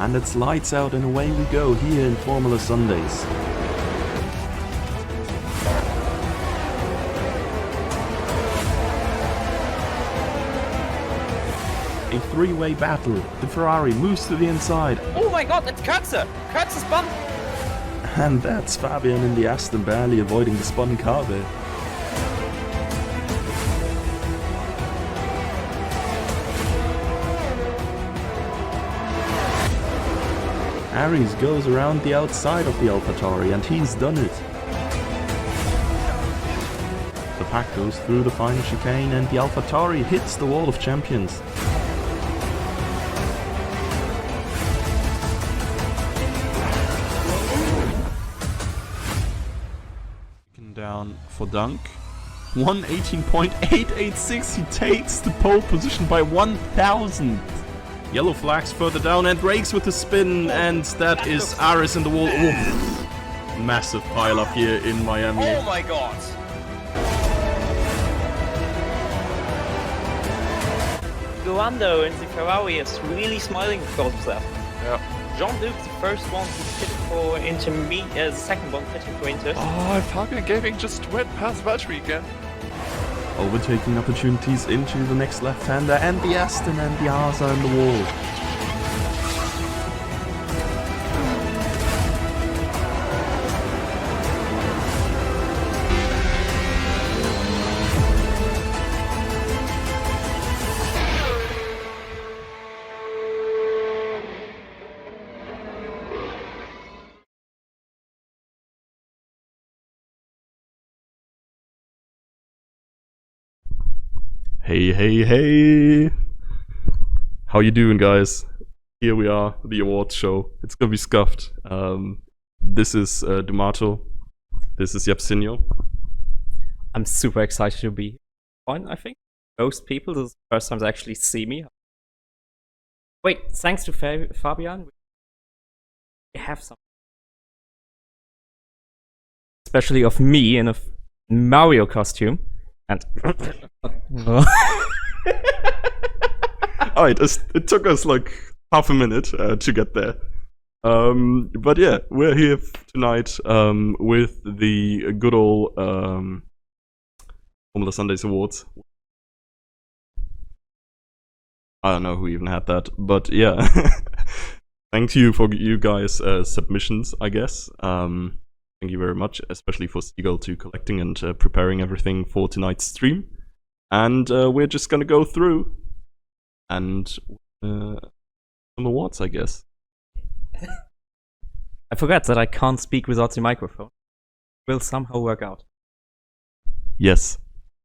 And it's lights out and away we go here in Formula Sundays. A three-way battle. The Ferrari moves to the inside. Oh my god, it's Kurze! Kurze spun! And that's Fabian in the Aston barely avoiding the spun car there. Aries goes around the outside of the AlphaTauri and he's done it. The pack goes through the final chicane and the AlphaTauri hits the wall of champions. Down for Dunk. 118.886, he takes the pole position by 1,000. Yellow flags further down and brakes with the spin, and that is Aris in the wall. Oof. Massive pile up here in Miami. Oh my god! Lando in the Ferrari is really smiling because of that. Yeah. Jean-Luc, the first one who pitted for Inter, the second one pitting for Inter. Oh, Fabian Gaming just went past Valtteri again. Overtaking opportunities into the next left-hander, and the Aston and the Haas are in the wall. Hey. How you doing, guys? Here we are, the awards show. It's gonna be scuffed. This is Dumato. This is Yapsinio. I'm super excited to be on, I think. Most people, this is the first time they actually see me. Wait, thanks to Fabian, we have some. Especially of me in a Mario costume. And Alright, it took us like half a minute to get there. But yeah, we're here tonight with the good old Formula Sundays Awards. I don't know who even had that, but yeah. Thank you for you guys' submissions, I guess. Thank you very much, especially for Seagull to collecting and preparing everything for tonight's stream. And we're just gonna go through and some awards, I guess. I forgot that I can't speak without the microphone. Will somehow work out. Yes.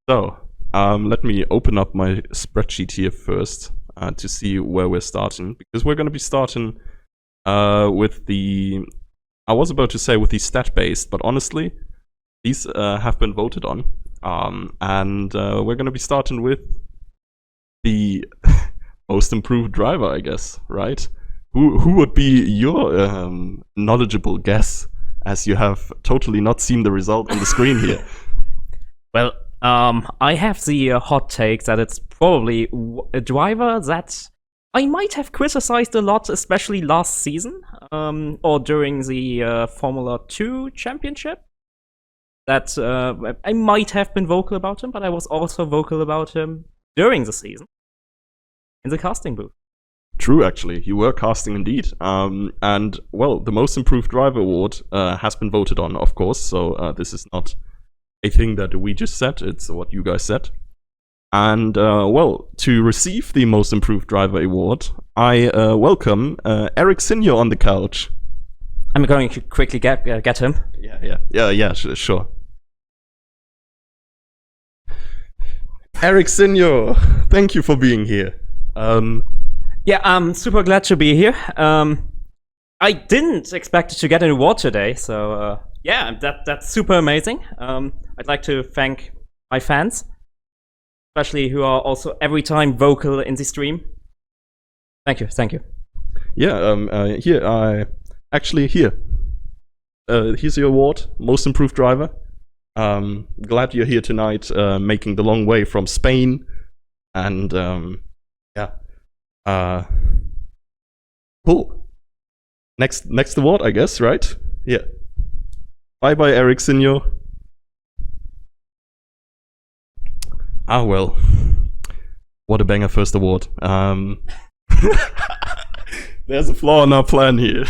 So, let me open up my spreadsheet here first to see where we're starting. Because we're gonna be starting with the... I was about to say with the stat-based, but honestly, these have been voted on. And we're going to be starting with the most improved driver, I guess, right? Who would be your knowledgeable guess, as you have totally not seen the result on the screen here? Well, I have the hot take that it's probably a driver that I might have criticized a lot, especially last season, or during the Formula 2 championship. That I might have been vocal about him, but I was also vocal about him during the season in the casting booth. True, actually. You were casting indeed. And, well, the Most Improved Driver Award has been voted on, of course, so this is not a thing that we just said, it's what you guys said. And, well, to receive the Most Improved Driver Award, I welcome Eric Sinio on the couch. I'm going to quickly get him. Yeah, sure. Eric Sinio, thank you for being here. Yeah, I'm super glad to be here. I didn't expect to get an award today, so yeah, that's super amazing. I'd like to thank my fans, especially who are also every time vocal in the stream. Thank you. Yeah, here's your award, Most Improved Driver. Glad you're here tonight, making the long way from Spain, and yeah, cool. next award, I guess, right? Yeah. Bye, Eric Senior. Ah, well. What a banger first award. There's a flaw in our plan here.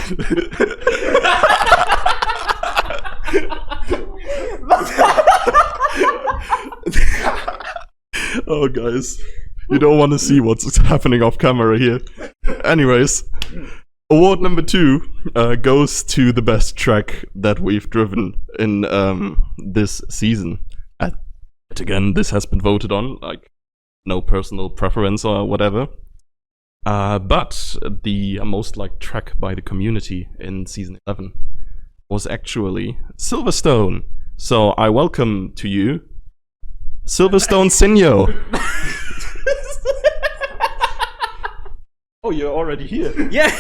Oh, guys. You don't want to see what's happening off camera here. Anyways, award number 2 goes to the best track that we've driven in this season. But again, this has been voted on, like, no personal preference or whatever. But the most liked track by the community in season 11 was actually Silverstone. So I welcome to you Silverstone Senior. Oh, you're already here. Yeah.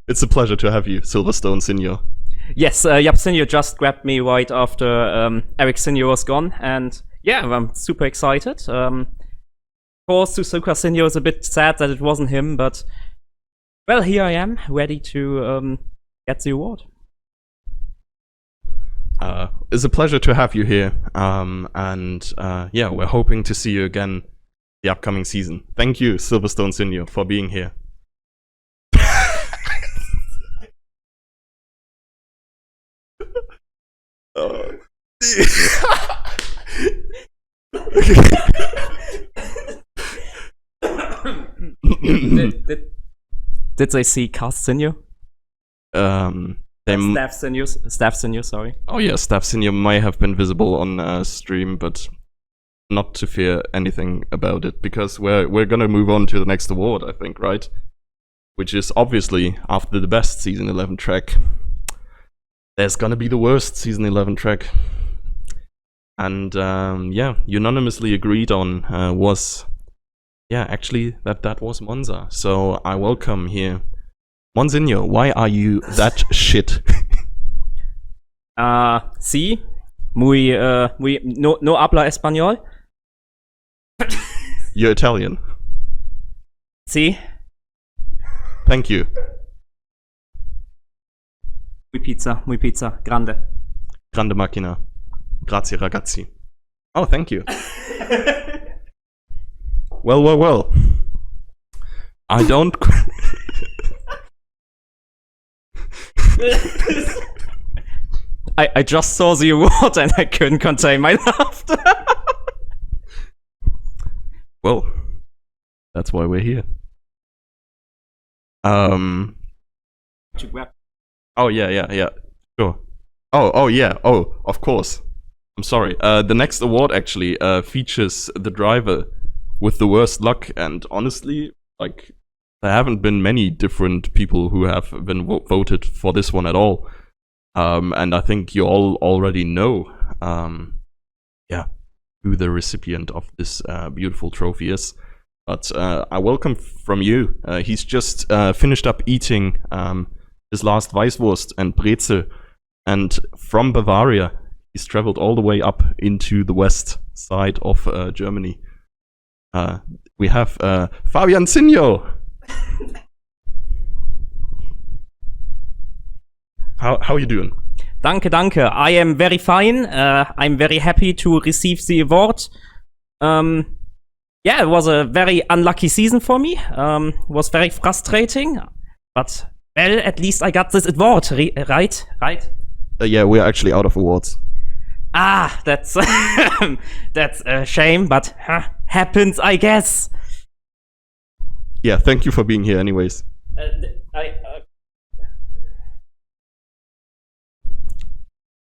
It's a pleasure to have you, Silverstone Senior. Yes, Yap Senior just grabbed me right after Eric Senior was gone, and yeah, I'm super excited. Of course, Suzuka Senior is a bit sad that it wasn't him, but well, here I am, ready to get the award. It's a pleasure to have you here, and yeah, we're hoping to see you again the upcoming season. Thank you, Silverstone Senior, for being here. Did they see Cast Senior? Staff Senior, sorry. Oh yeah, Staff Senior may have been visible on stream, but not to fear anything about it, because we're gonna move on to the next award, I think, right? Which is obviously, after the best Season 11 track, there's gonna be the worst Season 11 track. And yeah, unanimously agreed on was, yeah, actually, that was Monza. So I welcome here Monzinho. Why are you that shit? Sí, muy no habla español. You're Italian. Sí. Thank you. Muy pizza, grande. Grande macchina. Grazie ragazzi. Oh, thank you. Well. I don't... I just saw the award and I couldn't contain my laughter. Well, that's why we're here. Oh yeah. Sure. Oh yeah. Oh, of course. I'm sorry. The next award actually features the driver with the worst luck, and honestly, like, there haven't been many different people who have been voted for this one at all. And I think you all already know, yeah, who the recipient of this beautiful trophy is. But I welcome from you. He's just finished up eating his last Weisswurst and Brezel, and from Bavaria, he's traveled all the way up into the west side of Germany. We have Fabian Signo. How are you doing? Danke. I am very fine. I'm very happy to receive the award. Yeah, it was a very unlucky season for me. Was very frustrating, but well, at least I got this award, right? Yeah, we're actually out of awards. Ah, that's that's a shame, but happens, I guess. Yeah, thank you for being here anyways.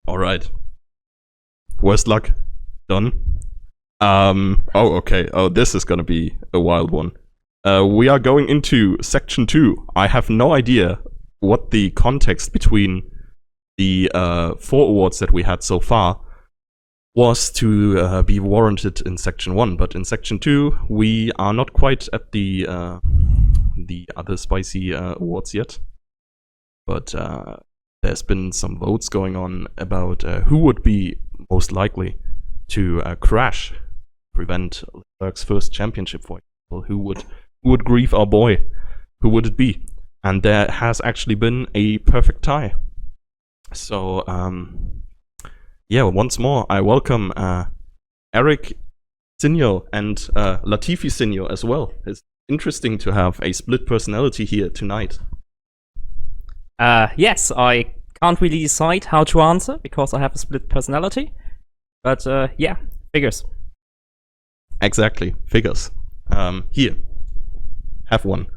Alright. Worst luck. Done. Oh, okay. Oh, this is gonna be a wild one. We are going into section 2. I have no idea what the context between the 4 awards that we had so far was to be warranted in section 1, but in section 2 we are not quite at the other spicy awards yet. But there's been some votes going on about who would be most likely to crash, prevent Leclerc's first championship, for example. Who would grieve our boy? Who would it be? and there has actually been a perfect tie. So, yeah, once more, I welcome Eric Sinio and Latifi Sinio as well. It's interesting to have a split personality here tonight. Yes, I can't really decide how to answer because I have a split personality. But yeah, figures. Exactly, figures. Here, have one.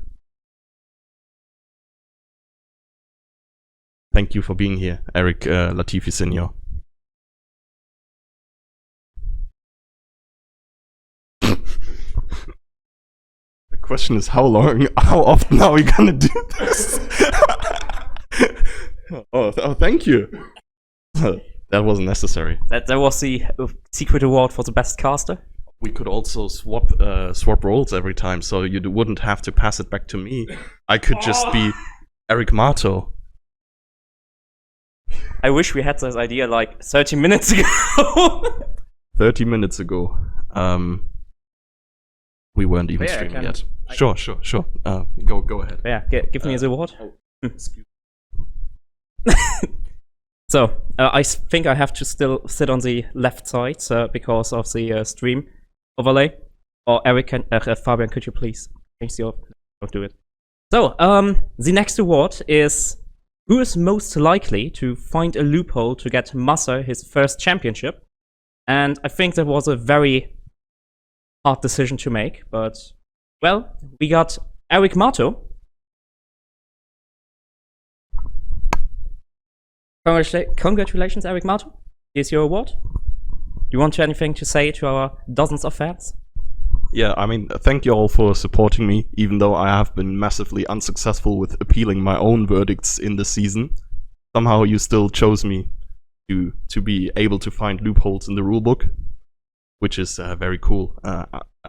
Thank you for being here, Eric Latifi Senior. The question is how often are we gonna do this? oh, thank you. That wasn't necessary. That was the secret award for the best caster. We could also swap roles every time, so you wouldn't have to pass it back to me. I could just be Eric Mato. I wish we had this idea like 30 minutes ago. 30 minutes ago. We weren't even streaming yet. Sure. Go ahead. Yeah, give me the award. Excuse So, I think I have to still sit on the left side because of the stream overlay. Or Eric, Fabian, could you please change the Don't do it. So, the next award is who is most likely to find a loophole to get Massa his first championship? And I think that was a very hard decision to make, but, well, we got Eric Mato. Congratulations, Eric Mato. Here's your award. Do you want anything to say to our dozens of fans? Yeah, I mean, thank you all for supporting me, even though I have been massively unsuccessful with appealing my own verdicts in this season. Somehow you still chose me to be able to find loopholes in the rulebook, which is very cool,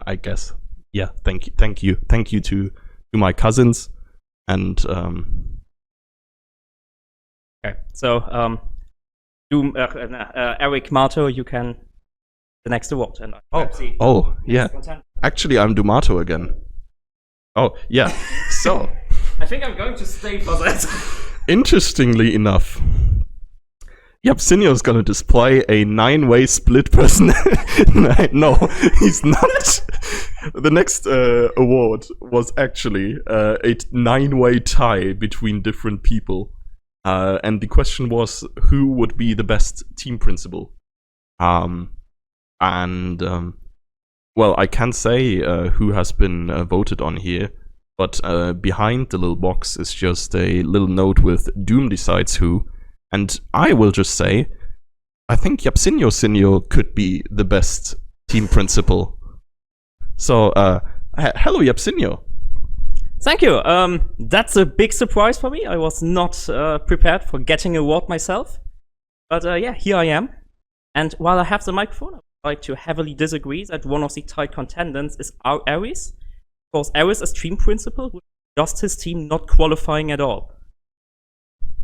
I guess. Yeah, thank you to my cousins, and okay. So, Eric Mato, you can the next award. And yeah. Actually, I'm Dumato again. Oh, yeah. So, I think I'm going to stay for that. Interestingly enough, Yapsinio is going to display a 9-way split person. No, he's not. The next award was actually a 9-way tie between different people. And the question was, who would be the best team principal? Well, I can't say who has been voted on here, but behind the little box is just a little note with Doom decides who, and I will just say, I think Yapsinio Sinio could be the best team principal. So, hello Yapsinio. Thank you. That's a big surprise for me. I was not prepared for getting an award myself, but yeah, here I am. And while I have the microphone, like to heavily disagree that one of the tight contenders is our Ares. Because Ares as team principal with just his team not qualifying at all.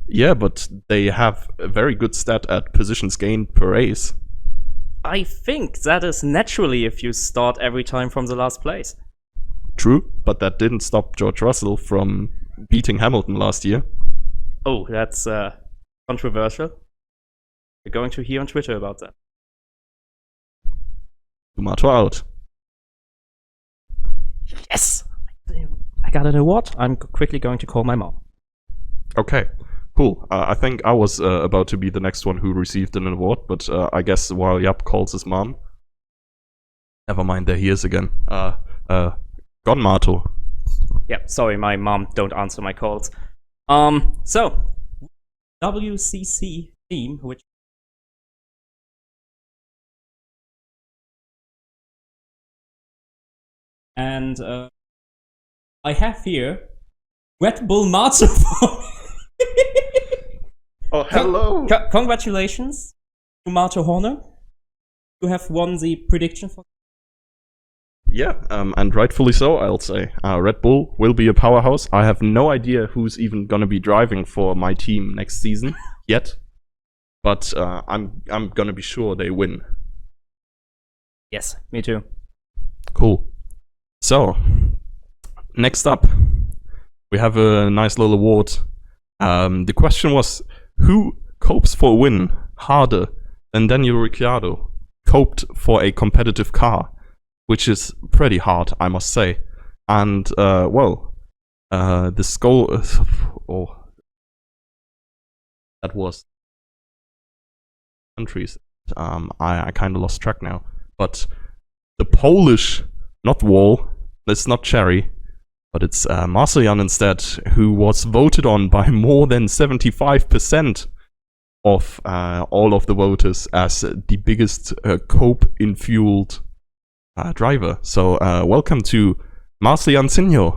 Yeah, but they have a very good stat at positions gained per race. I think that is naturally if you start every time from the last place. True, but that didn't stop George Russell from beating Hamilton last year. Oh, that's controversial. We're going to hear on Twitter about that. Tomato out. Yes! I got an award. I'm quickly going to call my mom. Okay, cool. I think I was about to be the next one who received an award, but I guess while Yap calls his mom, never mind, there he is again. Gone Mato. Yeah, sorry, my mom don't answer my calls. So, WCC team, which and I have here Red Bull Mato. Oh, hello! Congratulations to Mato Horner, who have won the prediction for. Yeah, and rightfully so, I'll say. Red Bull will be a powerhouse. I have no idea who's even gonna be driving for my team next season yet, but I'm gonna be sure they win. Yes, me too. Cool. So, next up, we have a nice little award. The question was, who copes for a win harder than Daniel Ricciardo coped for a competitive car, which is pretty hard, I must say. And the score, that was countries. I kind of lost track now, but the Polish, not Wall, it's not Cherry, but it's Marcellian instead, who was voted on by more than 75% of all of the voters as the biggest cope-infueled driver. So welcome to Marcellian Senior.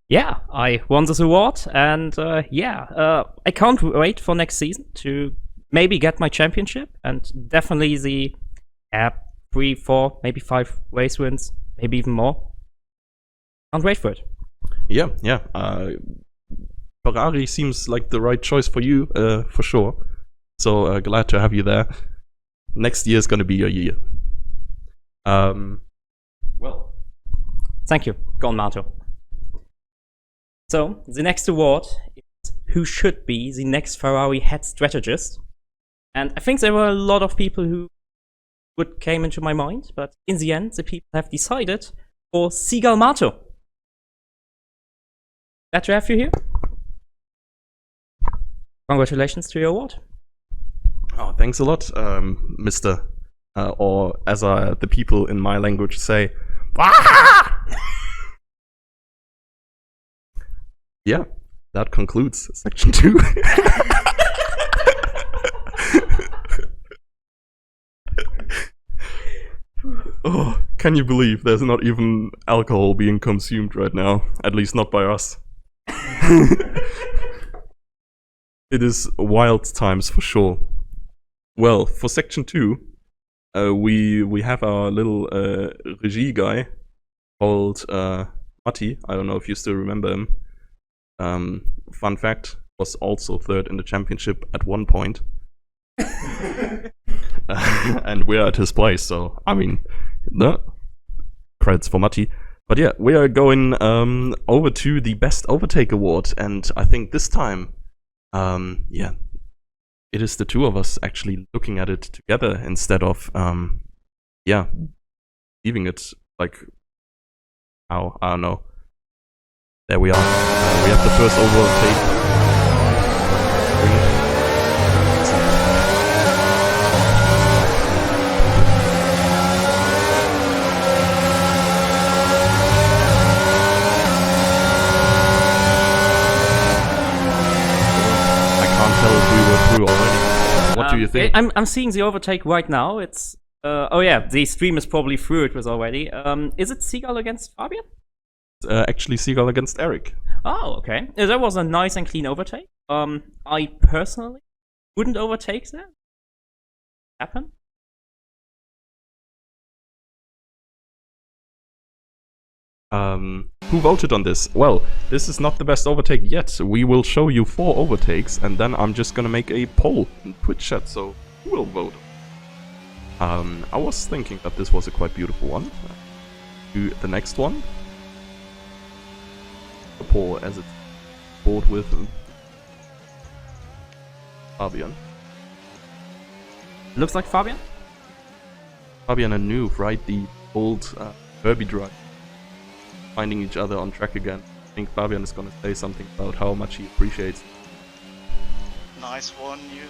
Yeah, I won this award, and I can't wait for next season to maybe get my championship, and definitely the 3, 4, maybe 5 race wins, maybe even more. Can't wait for it. Yeah. Ferrari seems like the right choice for you, for sure. So glad to have you there. Next year is going to be your year. Well, thank you. Go on, Mato. So, the next award is who should be the next Ferrari head strategist. And I think there were a lot of people who came into my mind, but in the end, the people have decided for Sigal Mato. Glad to have you here. Congratulations to your award. oh, thanks a lot, Mr. Or as the people in my language say, yeah, that concludes section 2. Oh, can you believe there's not even alcohol being consumed right now? At least not by us. It is wild times for sure. Well, for section 2, we have our little regie guy called Matti. I don't know if you still remember him. Fun fact, was also 3rd in the championship at one point. And we're at his place, so I mean, the credits for Matti. But yeah, we are going over to the Best Overtake Award, and I think this time, it is the two of us actually looking at it together instead of, leaving it like, how, I don't know. There we are. We have the first overtake. Already. What do you think? I'm seeing the overtake right now. It's the stream is probably through it with already. Is it Sigal against Fabian? Actually, Sigal against Eric. Oh, okay. That was a nice and clean overtake. I personally wouldn't overtake that. Happen? Who voted on this? Well, this is not the best overtake yet. We will show you 4 overtakes, and then I'm just gonna make a poll in Twitch chat, so who will vote? I was thinking that this was a quite beautiful one. Do the next one. The poll as it's board with Fabian. Looks like Fabian? Fabian and Noob, right? The old Derby drive. Finding each other on track again. I think Fabian is gonna say something about how much he appreciates. Nice one, you.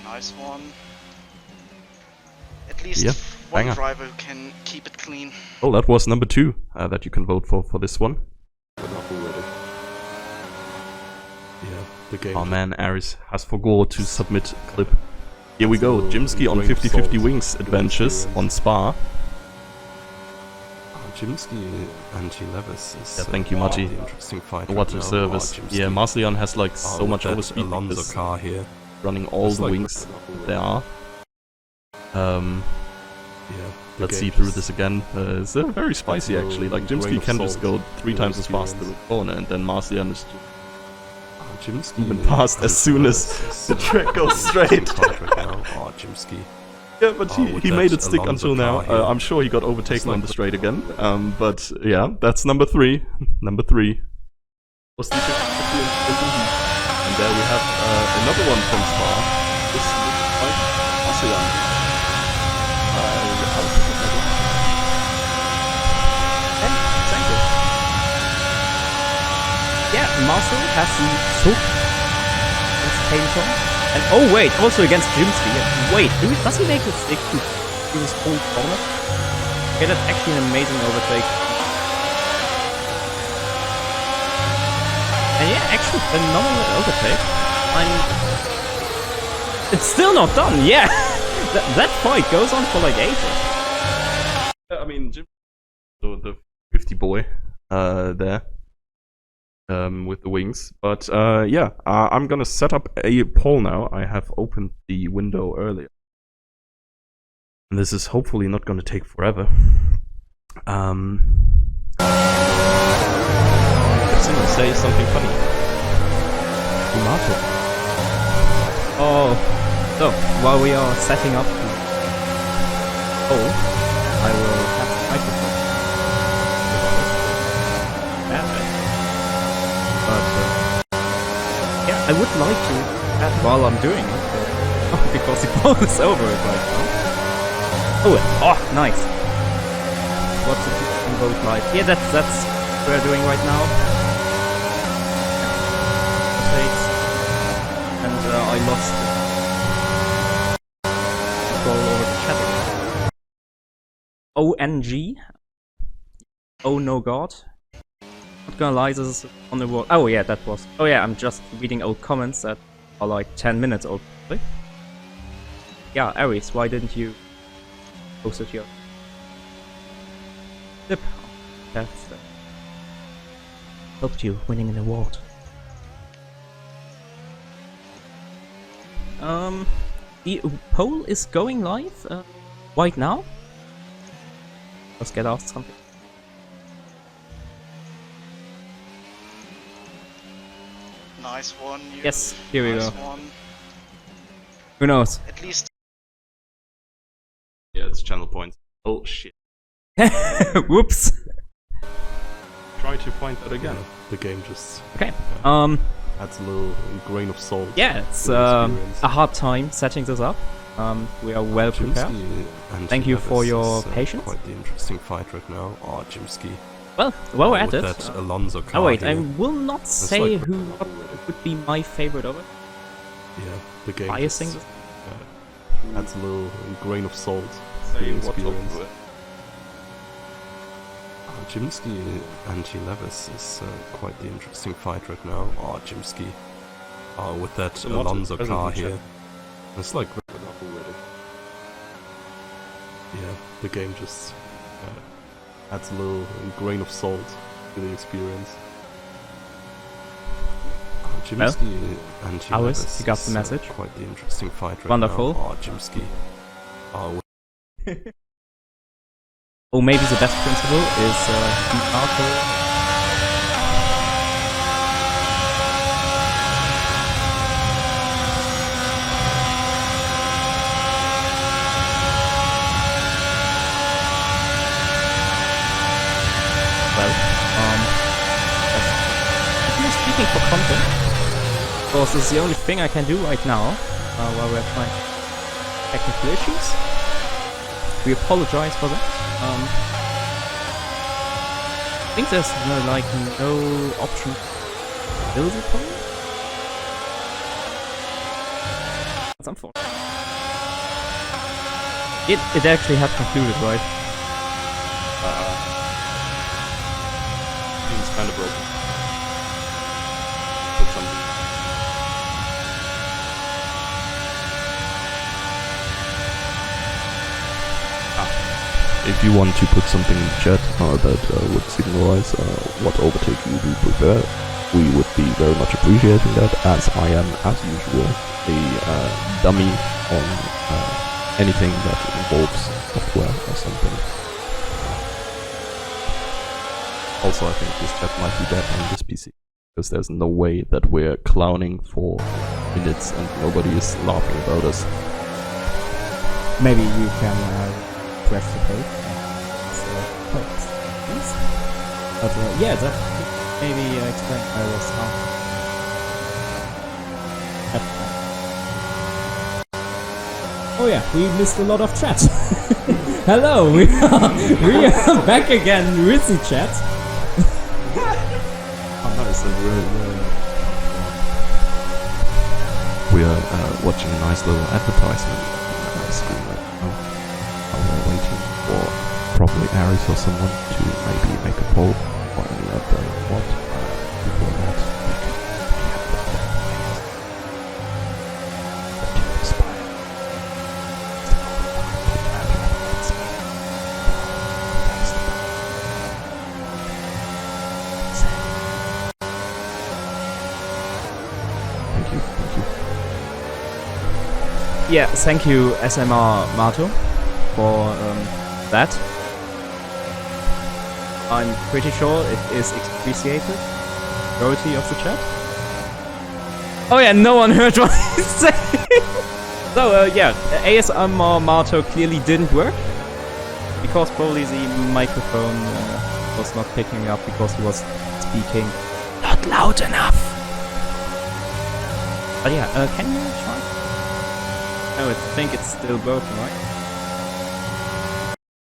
Nice one. At least Yeah, one banger. driver can keep it clean. Oh, that was number 2 that you can vote for this one. But not already. Yeah, the game. Oh man, Aris has forgot to submit clip. Here we go, Jimsky on 50-50 Wings Adventures on Spa. Jimsky and G. Levis is Yeah, thank you, Matti. interesting fight. What right a now. service. Jimsky. Yeah, Marcellian has like so much that overspeed Alonso because car here. running all It's the like wings looking there are. Yeah, the Let's game see through is- this again. It's very spicy actually. Like Grain Jimsky of can just salt. go 3 times as fast Experience. through the corner, and then Marcellian is just Jimsky moving past as soon as the track goes straight. Right now. Oh, Jimsky. Yeah, but with he that made it stick Alonso until now. car here. I'm sure he got overtaken like on the straight again. But yeah, that's number 3. Number 3 was the 50 and there we have another one from Spa. This looks like ASEAN. Yeah, Marcel has the Soap against Hamilton. And oh wait, also against Jimsky. Wait, does he make it stick to this whole corner? Okay, that's actually an amazing overtake. And yeah, actually phenomenal overtake. It's still not done, yeah! that fight goes on for like ages. I mean, Jim, the 50 boy there. With the wings. But yeah, I'm gonna set up a poll now. I have opened the window earlier. And this is hopefully not gonna take forever. Let's say something funny. Tomato. Oh, so while we are setting up the poll, I will have the microphone. But yeah, I would like to add while I'm doing it, because the ball is over it right now. Oh, nice. Lots of people can vote live. Yeah, that's what we're doing right now. And I lost control over the chat again. ONG. Oh no god. Not gonna lie, this is on the wall. Oh yeah, that was. Oh yeah, I'm just reading old comments that are like 10 minutes old. Yeah, Aries, why didn't you post it here? Yep. That's helped you winning an award. The poll is going live right now. Let's get asked something. Nice one. You. Yes, here we nice go. One. Who knows? At least. Yeah, it's channel points. Oh shit. Whoops. Try to find that again. The game just Okay. adds a little grain of salt. Yeah, it's to the experience. a hard time setting this up. We are well prepared. Jimsky and Thank you for Levis your is, patience. Quite the interesting fight right now. Oh, Jimsky. Well, while we're at with it. that Alonso car Oh wait, here. I will not say like- who would be my favorite over. Yeah, the game Biasing. just adds a little grain of salt to Say the what's experience. over it. Jimsky and Levis is quite the interesting fight right now. Oh, Jimsky. With that So not Alonso a present car in here. chat. It's like, Enough already. yeah, the game just adds a little grain of salt to the experience. Jimsky and Alice, Levis you got is, the message? Quite the interesting fight right Wonderful. now. Oh, Jimsky. Or maybe the best principle is Marco. Well, if you're speaking for content, of course, this is the only thing I can do right now while we're trying technical issues. We apologize for that. I think there's no option to build it for me. That's unfortunate. It actually had concluded, right? Seems kind of broken. Put something. If you want to put something in the chat that would signalize what overtake you do prepare, we would be very much appreciating that, as I am, as usual, a dummy on anything that involves software or something. Also, I think this chat might be dead on this PC, because there's no way that we're clowning for minutes and nobody is laughing about us. maybe you can refresh the page. Please. But yeah, that maybe explain where was starting. Oh yeah, we missed a lot of chat. Hello, we are back again, Rizzy chat. Oh, nice. And we are watching a nice little advertisement on our screen right now. We're waiting for probably Aries or someone to maybe make a poll or any other what before that. Thank you. Yeah, thank you, SMR Mato, for that. I'm pretty sure it is appreciated. Majority of the chat. Oh yeah, no one heard what I said. So yeah, ASMR Mato clearly didn't work because probably the microphone was not picking up because he was speaking not loud enough. But yeah, can you try? Oh, I think it's still broken, right?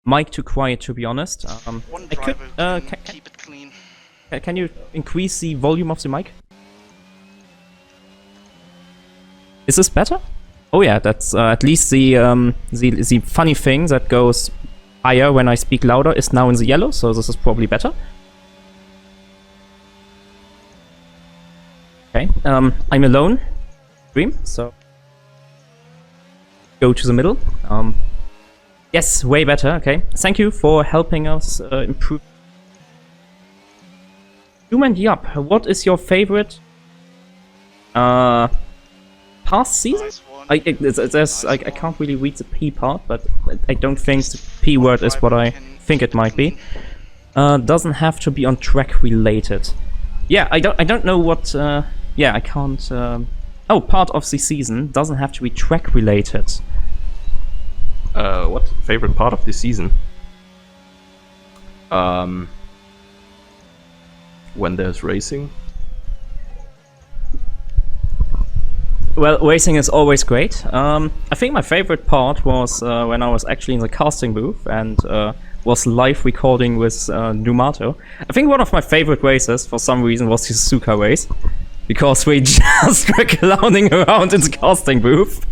Mic too quiet, to be honest. One I could, driver can keep it clean. Can you increase the volume of the mic? Is this better? Oh yeah, that's at least the funny thing that goes higher when I speak louder is now in the yellow, so this is probably better. Okay, I'm alone. Stream, so go to the middle. Yes, way better. Okay, thank you for helping us improve. Human Yup, what is your favorite past season? Nice one. I can't really read the P part, but I don't think the P word is what I think it might be. Doesn't have to be on track related. Yeah, I don't know what. Yeah, I can't. Oh, part of the season doesn't have to be track related. What favorite part of the season? When there's racing. Well, racing is always great. I think my favorite part was when I was actually in the casting booth and was live recording with Numato. I think one of my favorite races, for some reason, was the Suzuka race. Because we just were clowning around in the casting booth.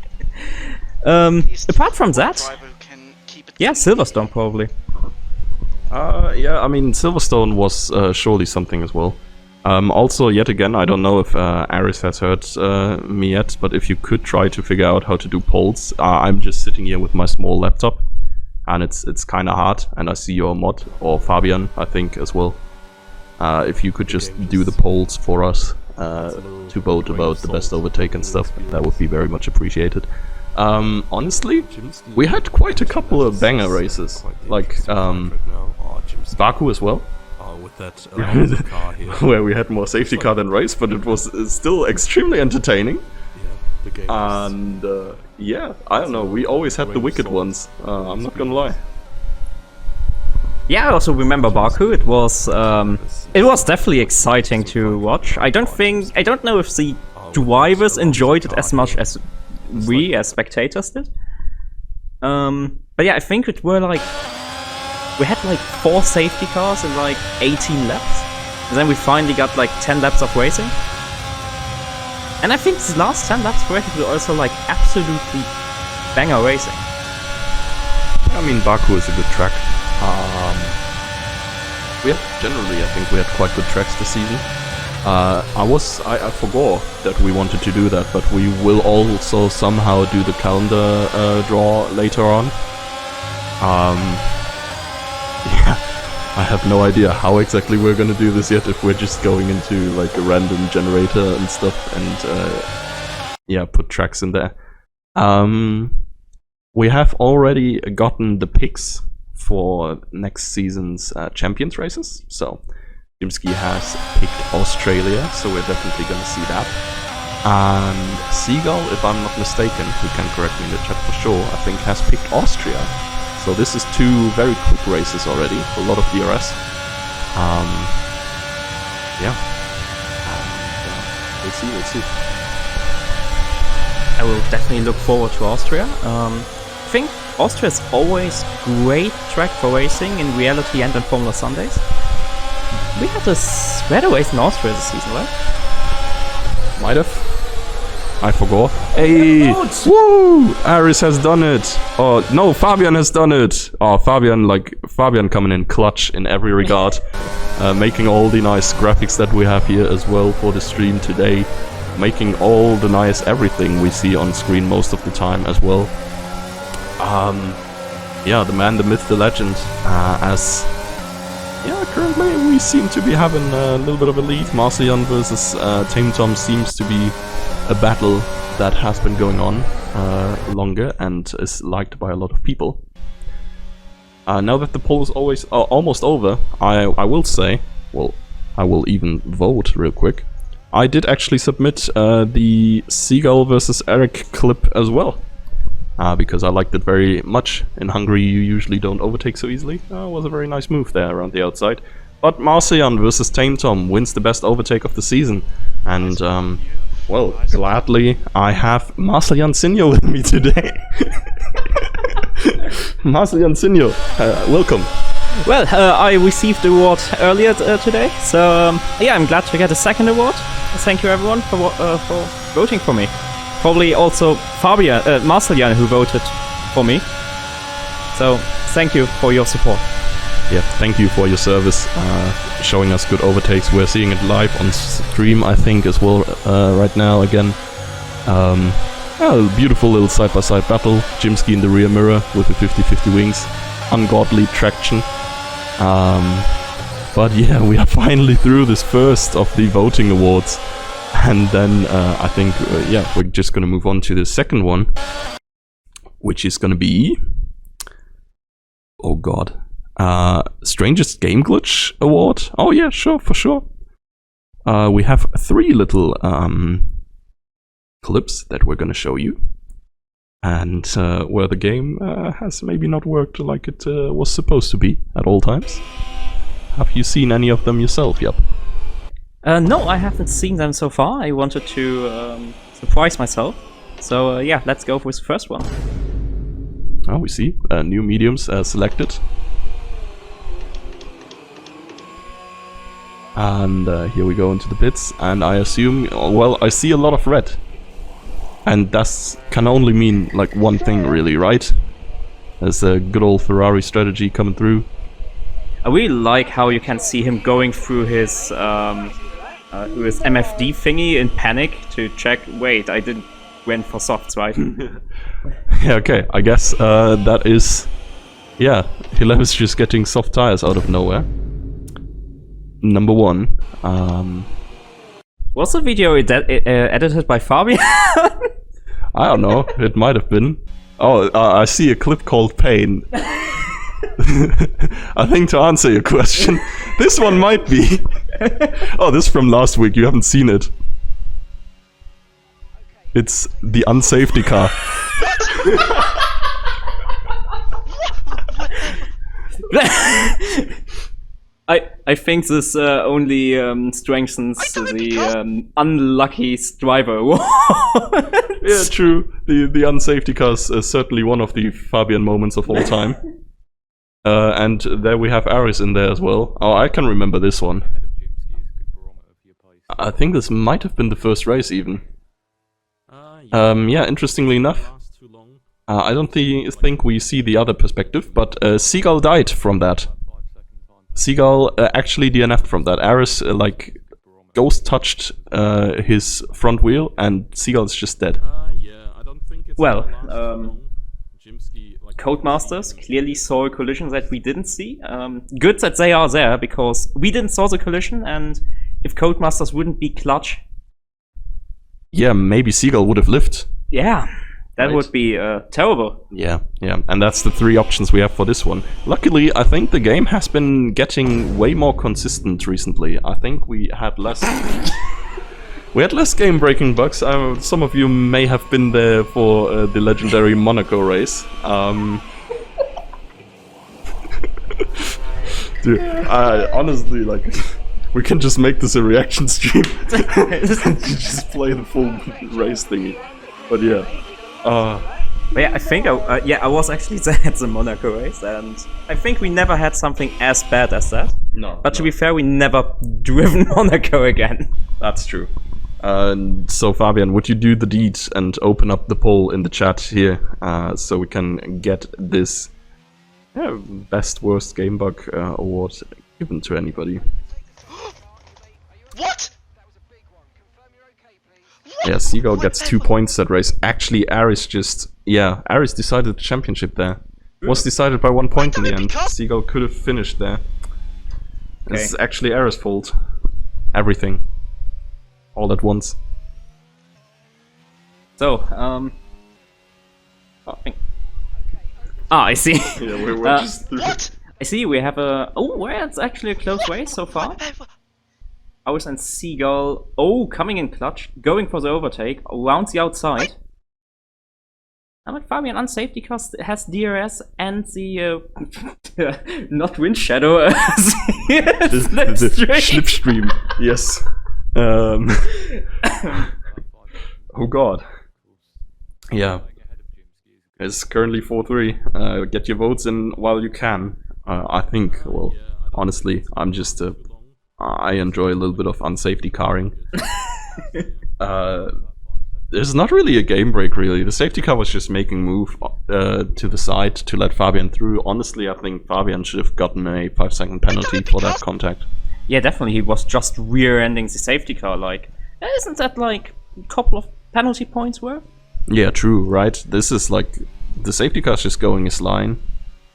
Apart from that, Driver can keep it yeah, clean. Silverstone probably. Yeah, I mean, Silverstone was surely something as well. Also, yet again, I don't know if Aris has heard me yet, but if you could try to figure out how to do polls, I'm just sitting here with my small laptop, and it's kind of hard, and I see your mod, or Fabian, I think, as well. If you could just do the polls for us to vote about the best overtake and stuff, that would be very much appreciated. Honestly, we had quite a couple of banger races, like Baku as well, with that car here. where we had more safety car than race, but it was still extremely entertaining. Yeah, the game And yeah, I don't know, we always had the wicked ones, I'm not gonna lie. Yeah, I also remember Baku. It was definitely exciting to watch. I don't know if the drivers enjoyed it as much as we as spectators did. But yeah, I think it were like we had like 4 safety cars in like 18 laps, and then we finally got like 10 laps of racing. And I think the last 10 laps were also like absolutely banger racing. I mean, Baku is a good track. We had generally, I think we had quite good tracks this season. I forgot that we wanted to do that, but we will also somehow do the calendar draw later on. Yeah, I have no idea how exactly we're gonna do this yet, if we're just going into like a random generator and stuff and yeah, put tracks in there. We have already gotten the picks for next season's Champions races, so Jimsky has picked Australia, so we're definitely gonna see that. And Seagull, if I'm not mistaken, who can correct me in the chat for sure, I think has picked Austria. So this is 2 very quick races already, a lot of DRS. Yeah. And, we'll see. I will definitely look forward to Austria. I think Austria is always great track for racing in reality and in Formula Sundays. We had a race in Austria this season, right? Might have. I forgot. Hey! Woo! Aris has done it! Oh, no, Fabian has done it! Oh, Fabian coming in clutch in every regard. Making all the nice graphics that we have here as well for the stream today. Making all the nice everything we see on screen most of the time as well. Yeah, the man, the myth, the legend. Currently we seem to be having a little bit of a lead. Marcellian versus Tame Tom seems to be a battle that has been going on longer and is liked by a lot of people. Now that the poll is almost over, I will say, well, I will even vote real quick. I did actually submit the Seagull versus Eric clip as well. Because I liked it very much. In Hungary you usually don't overtake so easily. It was a very nice move there around the outside. But Marcellian versus Tame Tom wins the best overtake of the season. And, well, gladly I have Marcellian Sinjo with me today. Marcellian Sinjo, welcome. Well, I received the award earlier today, so yeah, I'm glad to get a second award. Thank you everyone for voting for me. Probably also Marcellian who voted for me. So, thank you for your support. Yeah, thank you for your service, showing us good overtakes. We're seeing it live on stream, I think, as well, right now again. A beautiful little side-by-side battle. Jimsky in the rear mirror with the 50-50 wings. Ungodly traction. But yeah, we are finally through this first of the voting awards. And then I think, yeah, we're just going to move on to the second one, which is going to be... Oh god. Strangest Game Glitch Award? Oh yeah, sure, for sure. We have 3 little clips that we're going to show you. And where the game has maybe not worked like it was supposed to be at all times. Have you seen any of them yourself, Yep? No, I haven't seen them so far. I wanted to surprise myself. So yeah, let's go with the first one. Oh, we see. New mediums selected. And here we go into the pits. And I assume, well, I see a lot of red. And that can only mean like one thing really, right? There's a good old Ferrari strategy coming through. I really like how you can see him going through his MFD thingy in panic to check, wait, I didn't went for softs, right? Yeah, okay, I guess that is... Yeah, Hillel is just getting soft tires out of nowhere. Number 1. Was the video edited by Fabian? I don't know, it might have been. Oh, I see a clip called Pain. I think to answer your question, this one might be. Oh, this is from last week, you haven't seen it. It's the unsafety car. I think this only strengthens the unlucky driver award. Yeah, true. The unsafety car is certainly one of the Fabian moments of all time. And there we have Aris in there as well. Oh, I can remember this one. I think this might have been the first race even. Yeah, interestingly enough. I don't think we see the other perspective, but Seagull died from that. Seagull actually DNF'd from that. Aris like ghost touched his front wheel and Seagull's just dead. Well, Codemasters clearly saw a collision that we didn't see. Good that they are there, because we didn't saw the collision, and if Codemasters wouldn't be clutch... Yeah, maybe Seagull would have lived. Yeah, that Right. would be terrible. Yeah, and that's the 3 options we have for this one. Luckily, I think the game has been getting way more consistent recently. I think we had less... We had less game-breaking bugs. Some of you may have been there for the legendary Monaco race. Dude, honestly, like, we can just make this a reaction stream. Just play the full race thingy. But yeah. But yeah, I think I was actually there at the Monaco race, and I think we never had something as bad as that. No. But to be fair, we never driven Monaco again. That's true. So Fabian, would you do the deed and open up the poll in the chat here, so we can get this best worst game bug award given to anybody? What? Yeah, Seagull gets 2 points that race. Actually, Aris Aris decided the championship there. Was decided by 1 point in the end. Seagull could have finished there. Okay. It's actually Aris' fault. Everything. All at once. So, I see. Yeah, we're just... What? I see we have a... Oh, well, it's actually a close race so far. Ours and Seagull, coming in clutch, going for the overtake, around the outside. And like Fabian on safety cost has DRS and the not wind shadow, Slipstream. Yes. Oh god. Yeah. It's currently 4-3. Get your votes in while you can. I think, well, honestly, I'm just I enjoy a little bit of unsafety carring. There's not really a game break, really. The safety car was just making move to the side to let Fabian through. Honestly, I think Fabian should have gotten a 5-second penalty for that contact. Yeah, definitely. He was just rear-ending the safety car. Like, isn't that like a couple of penalty points worth? Yeah, true, right? This is like the safety car's just going his line,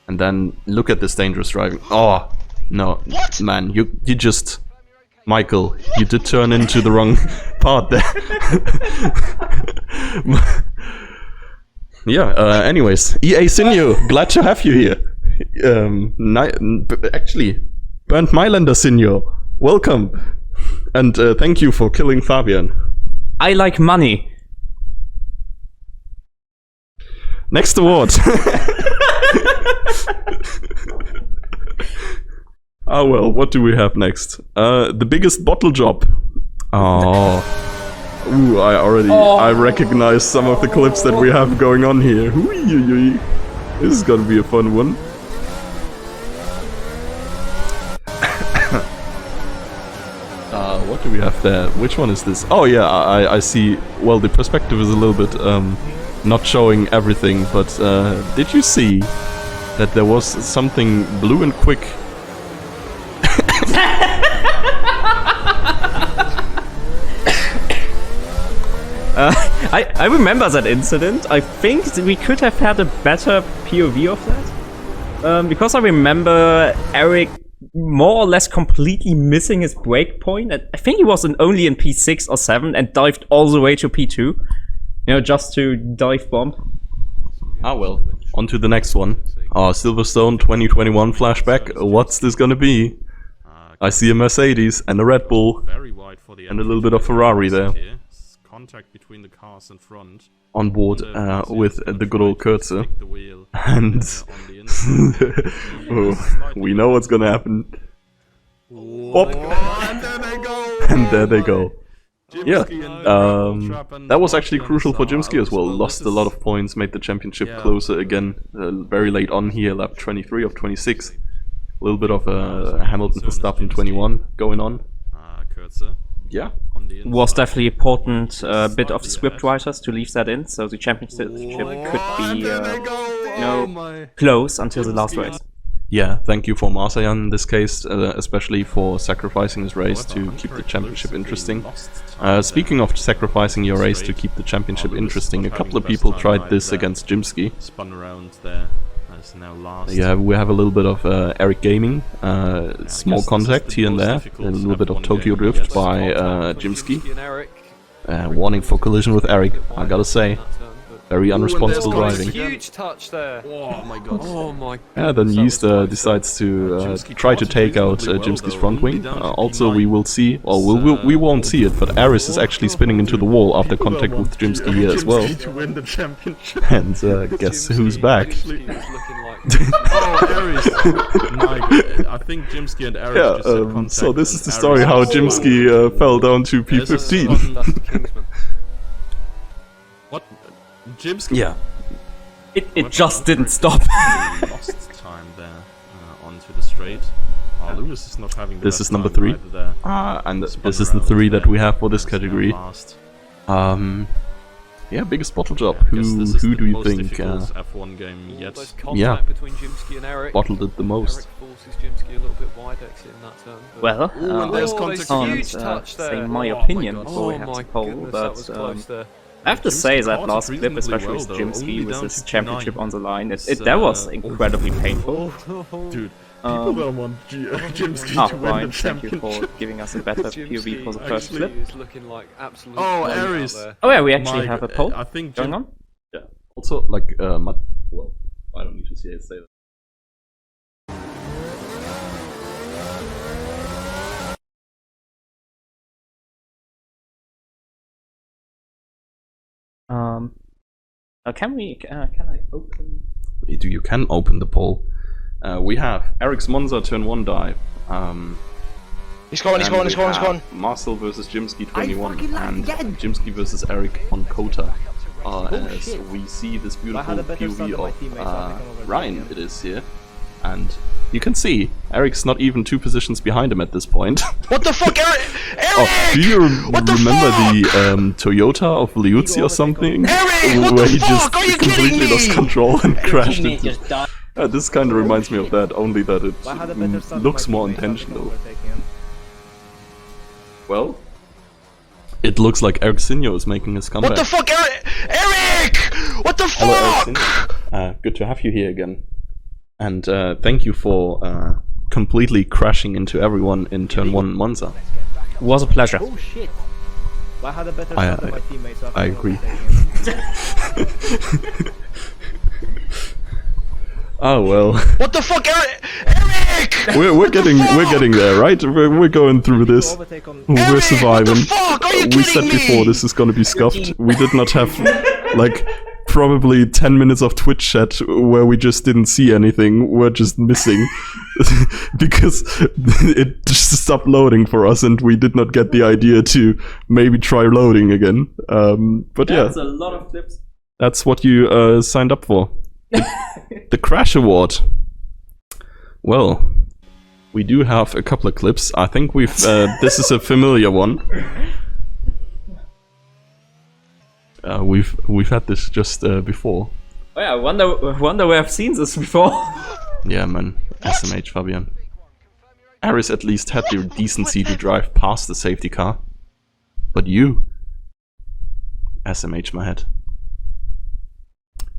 and then look at this dangerous driving. Oh no, What? man, you just, Michael, you did turn into the wrong part there. Yeah. Anyways, EA Sinyo, glad to have you here. Actually, Bernd Mailänder Sinyo, welcome, and thank you for killing Fabian. I like money. Next award. Oh well, what do we have next? The biggest bottle job. Oh. Ooh, I recognize some of the clips that we have going on here. Ooh, this is gonna be a fun one. What do we have there? Which one is this? Oh yeah, I see. Well, the perspective is a little bit not showing everything, but did you see that there was something blue and quick? I remember that incident. I think we could have had a better POV of that. Because I remember Eric more or less completely missing his breakpoint. I think he was only in P6 or 7 and dived all the way to P2. You know, just to dive bomb. Ah well, on to the next one. Silverstone 2021 flashback. What's this gonna be? I see a Mercedes and a Red Bull and a little bit of Ferrari there. Contact between the cars in front. On board with the good old Kurze. And oh, we know what's gonna happen. Bop. And there they go. Yeah, that was actually crucial for Jimsky as well. Lost a lot of points, made the championship closer again. Very late on here, lap 23 of 26. A little bit of Hamilton Verstappen 21 going on. Yeah. Was definitely important bit of the script writers to leave that in, so the championship could be close until the last race. Yeah, thank you for Marsayan in this case, especially for sacrificing his race to keep the championship interesting. Speaking of sacrificing your race to keep the championship interesting, a couple of people tried this against Jimsky. Spun around there. Now last. Yeah, we have a little bit of Eric Gaming, small contact here and there, a little bit of Tokyo Drift by Jimsky. Warning for collision with Eric, I gotta say. Very unresponsible There's driving. a huge touch there. Oh my god. Oh my. Yeah, then That was Yeaster close decides to Jimsky try to started take out reasonably well, Jimsky's though. front Only wing. down to Also, P9. we will see, or we won't see it, but Aris is actually spinning into the wall after contact with Jimsky here as well. to win the championship. And guess who's back? Jimsky is looking like. Oh, Aris. My god. I think Jimsky and Aris Yeah, just had contact so this is and the Aris story how was so Jimsky good. fell down to There's a P15. spot- That's Kingsman. What? Jimsky Yeah. It just didn't stop. lost time there onto the straight. Lewis is not having the This best is number time 3. either there. And Spun this is the around 3 that there. we have for this That's category. last. Yeah, biggest bottle job. I guess this is Who the do you most think difficult F1 game yet? There's contact Yeah. between Jimsky and Eric. bottled it the most? Eric forces Jimsky a little bit wide exit in that turn. but- Well, and there's oh, contact there's again. huge touch there. say my Oh my opinion God. before we Oh have my to poll, goodness, that was but close there. I have to Jimsky say that caught last it clip, reasonably especially well, with though. Jimsky Only with down his to championship P9. on the line, It's, that was incredibly painful. Dude, Um, people don't want Jimsky Ah, to win Ryan, the thank you championship. for giving us a better POV for the first Jimsky clip. is looking like absolute. Oh, flames out Aries. there. Oh yeah, we actually My have a God, poll I think going on. Yeah. Also, like, well, I don't need to say that. Can I open? You can open the poll. We have Eric's Monza turn 1 dive. He's going, he's and going, he's we going, he's going. have Marcel versus Jimsky 21 and Jimsky versus Eric on Kota. As we see this beautiful POV of Ryan, it is here, and you can see Eric's not even 2 positions behind him at this point. What the fuck, Eric? Oh, do you What the remember fuck? the Toyota of Liuzzi or something? Eric, what where the he fuck? just Are you completely kidding me? lost control and crashed Teammate into. just died. This kind of reminds me of that, only that it looks more intentional. Well, it looks like Eric Sinio is making his comeback. What the fuck, Eric? Eric! What the Hello, Eric fuck? Sinio. Good to have you here again. And thank you for completely crashing into everyone in turn 1 Monza. It was a pleasure. Oh shit. I had a better I- shot than my teammates. So I can agree. overtake him. Oh well, What the fuck, Eric? Eric! we're getting there, right? We're going through this. Overtake on. We're Eric, surviving. What the fuck? Are you We said kidding before me? this is gonna be scuffed. We did not have like probably 10 minutes of Twitch chat where we just didn't see anything. We're just missing because it just stopped loading for us, and we did not get the idea to maybe try loading again. But yeah, a lot of clips. that's what you signed up for. The Crash Award. Well, we do have a couple of clips. I think we've. This is a familiar one. We've had this just before. Oh yeah, I wonder where I've seen this before. Yeah, man. SMH Fabian. Aris at least had the decency to drive past the safety car. But you. SMH my head.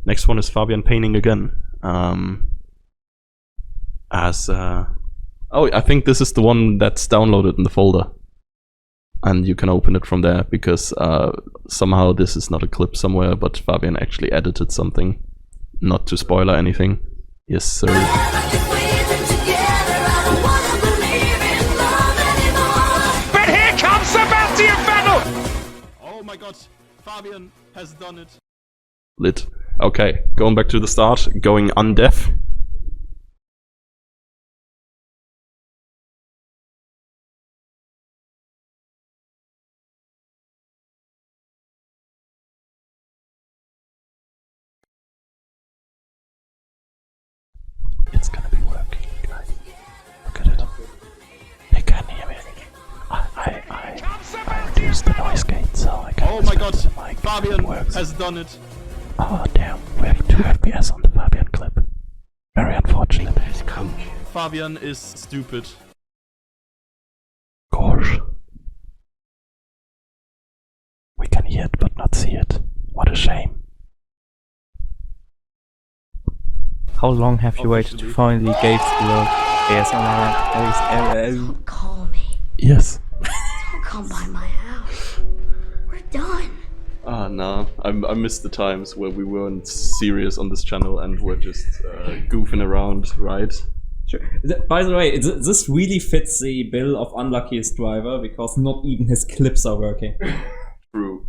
Next one is Fabian painting again. Oh, I think this is the one that's downloaded in the folder. And you can open it from there, because somehow this is not a clip somewhere, but Fabian actually edited something. Not to spoiler anything. Yes, sir. But here comes Sebastian Vettel! Oh my god, Fabian has done it. Lit. Okay, going back to the start, going undef. It's gonna be working, guys. Look at it. They can't hear me. I reduced the noise gate so I can. Oh my god, the mic. Fabian It works. has done it. Oh damn, we have 2 FPS on the Fabian clip. Very unfortunate. Fabian is stupid. Gosh. We can hear it but not see it. What a shame. How long have you waited to finally gave the ASMR? Call me. Yes. Don't come by my house. We're done. Nah, I miss the times where we weren't serious on this channel and were just goofing around, right? Sure. By the way, this really fits the bill of unluckiest driver because not even his clips are working. True.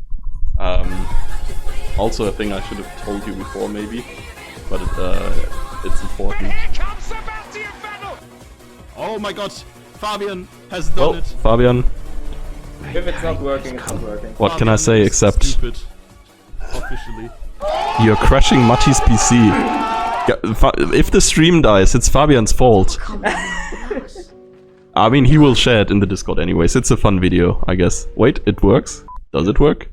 Also a thing I should have told you before maybe, but it's important. Here comes Sebastian Vettel. Oh my god, Fabian has done Well, Fabian, If it's not working, it's not working. what can I say except Stupid. Officially. you're crashing Matti's PC? If the stream dies, it's Fabian's fault. I mean, he will share it in the Discord anyways. It's a fun video, I guess. Wait, it works? Does it work?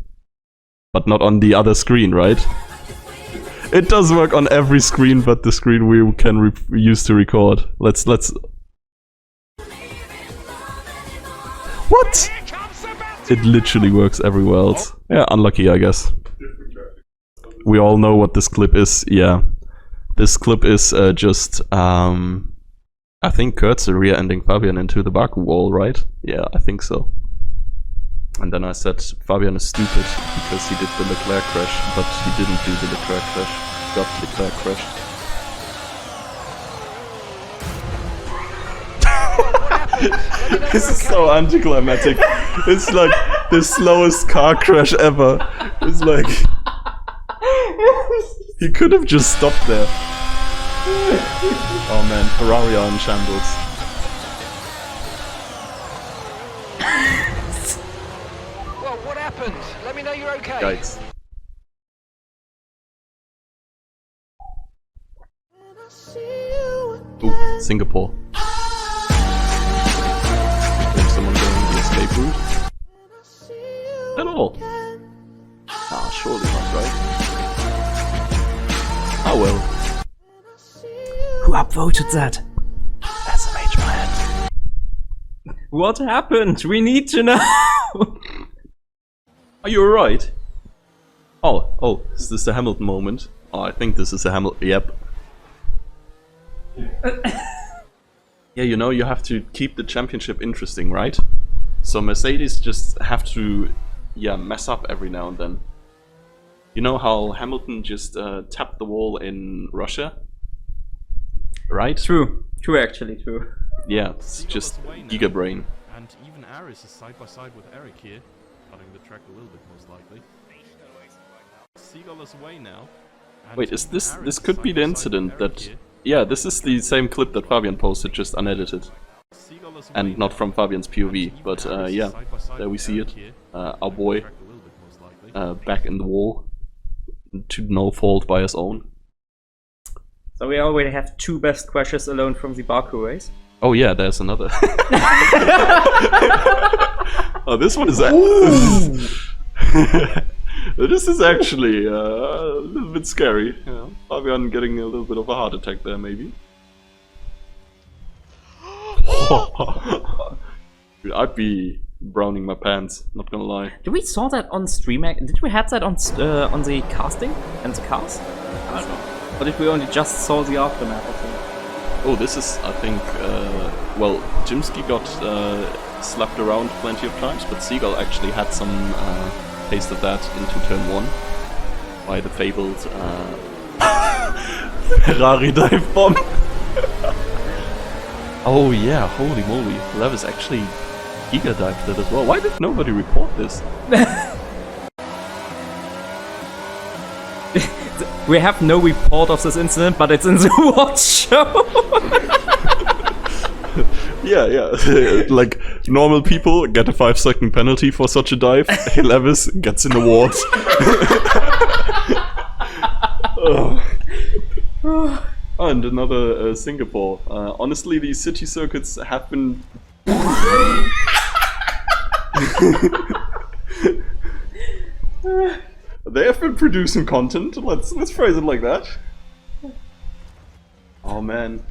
But not on the other screen, right? It does work on every screen but the screen we can use to record. Let's... What? Here comes Sebastian. It literally works everywhere else. Yeah, unlucky, I guess. We all know what this clip is, yeah. This clip is just, I think Kurt's rear-ending Fabian into the Baku wall, right? Yeah, I think so. And then I said Fabian is stupid because he did the Leclerc crash, but he didn't do the Leclerc crash. Got Leclerc crashed. This is so anticlimactic. It's like the slowest car crash ever. It's like... He could have just stopped there. Oh man, Ferrari are in shambles. Well, what happened? Let me know you're okay. Yikes. Ooh, Singapore. Is someone going the escape route? At all? Ah, surely not, right? Oh well. Who upvoted that? SMH man. What happened? We need to know. Are you alright? Oh, is this the Hamilton moment? Oh, I think this is the Hamilton. Yep. Yeah, you know, you have to keep the championship interesting, right? So Mercedes just have to, yeah, mess up every now and then. You know how Hamilton just tapped the wall in Russia? Right? True actually, true. Yeah, it's just Giga Brain. And even Aris is side by side with Eric here, cutting the track a little bit most likely. Seagull is away now. And Wait, is this Aris could be side the by side incident with Eric that... here. Yeah, this is the same clip that Fabian posted, just unedited. Seagull is away And not now. from Fabian's And POV, even but Aris is yeah, side by side there we with see Eric it. here, Our cutting boy the track a little bit most likely. back in the wall, to no fault by his own. So we already have 2 best crashes alone from the Baku race. Oh yeah, there's another. Oh, this one is... This is actually a little bit scary. Yeah. Fabian getting a little bit of a heart attack there, maybe. Dude, I'd be browning my pants, not gonna lie. Did we saw that on StreamHack? Did we have that on the casting and the cars? I don't know. Or did we only just saw the aftermath of it? Oh, this is, I think, well, Jimsky got slapped around plenty of times, but Seagull actually had some taste of that into turn 1 by the fabled Ferrari dive bomb. Oh yeah, holy moly, Levis actually giga dived it as well. Why did nobody report this? We have no report of this incident, but it's in the watch show. Yeah. Like, normal people get a 5-second penalty for such a dive. Hey, Levis gets an award. Oh. And another Singapore. Honestly, these city circuits have been... They have been producing content. Let's phrase it like that. Oh man.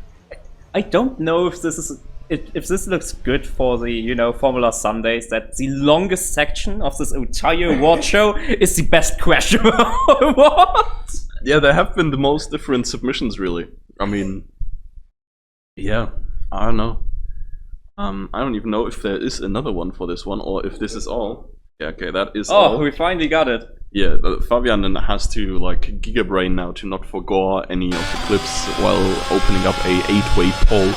I don't know if this is if this looks good for the Formula Sundays, that the longest section of this entire award show is the best crash award. Yeah, there have been the most different submissions, really. I mean, yeah, I don't know. I don't even know if there is another one for this one, or if this is all. Yeah, okay, that is all. Oh, we finally got it. Yeah, Fabian has to like Giga Brain now to not forgo any of the clips while opening up a 8-way poll.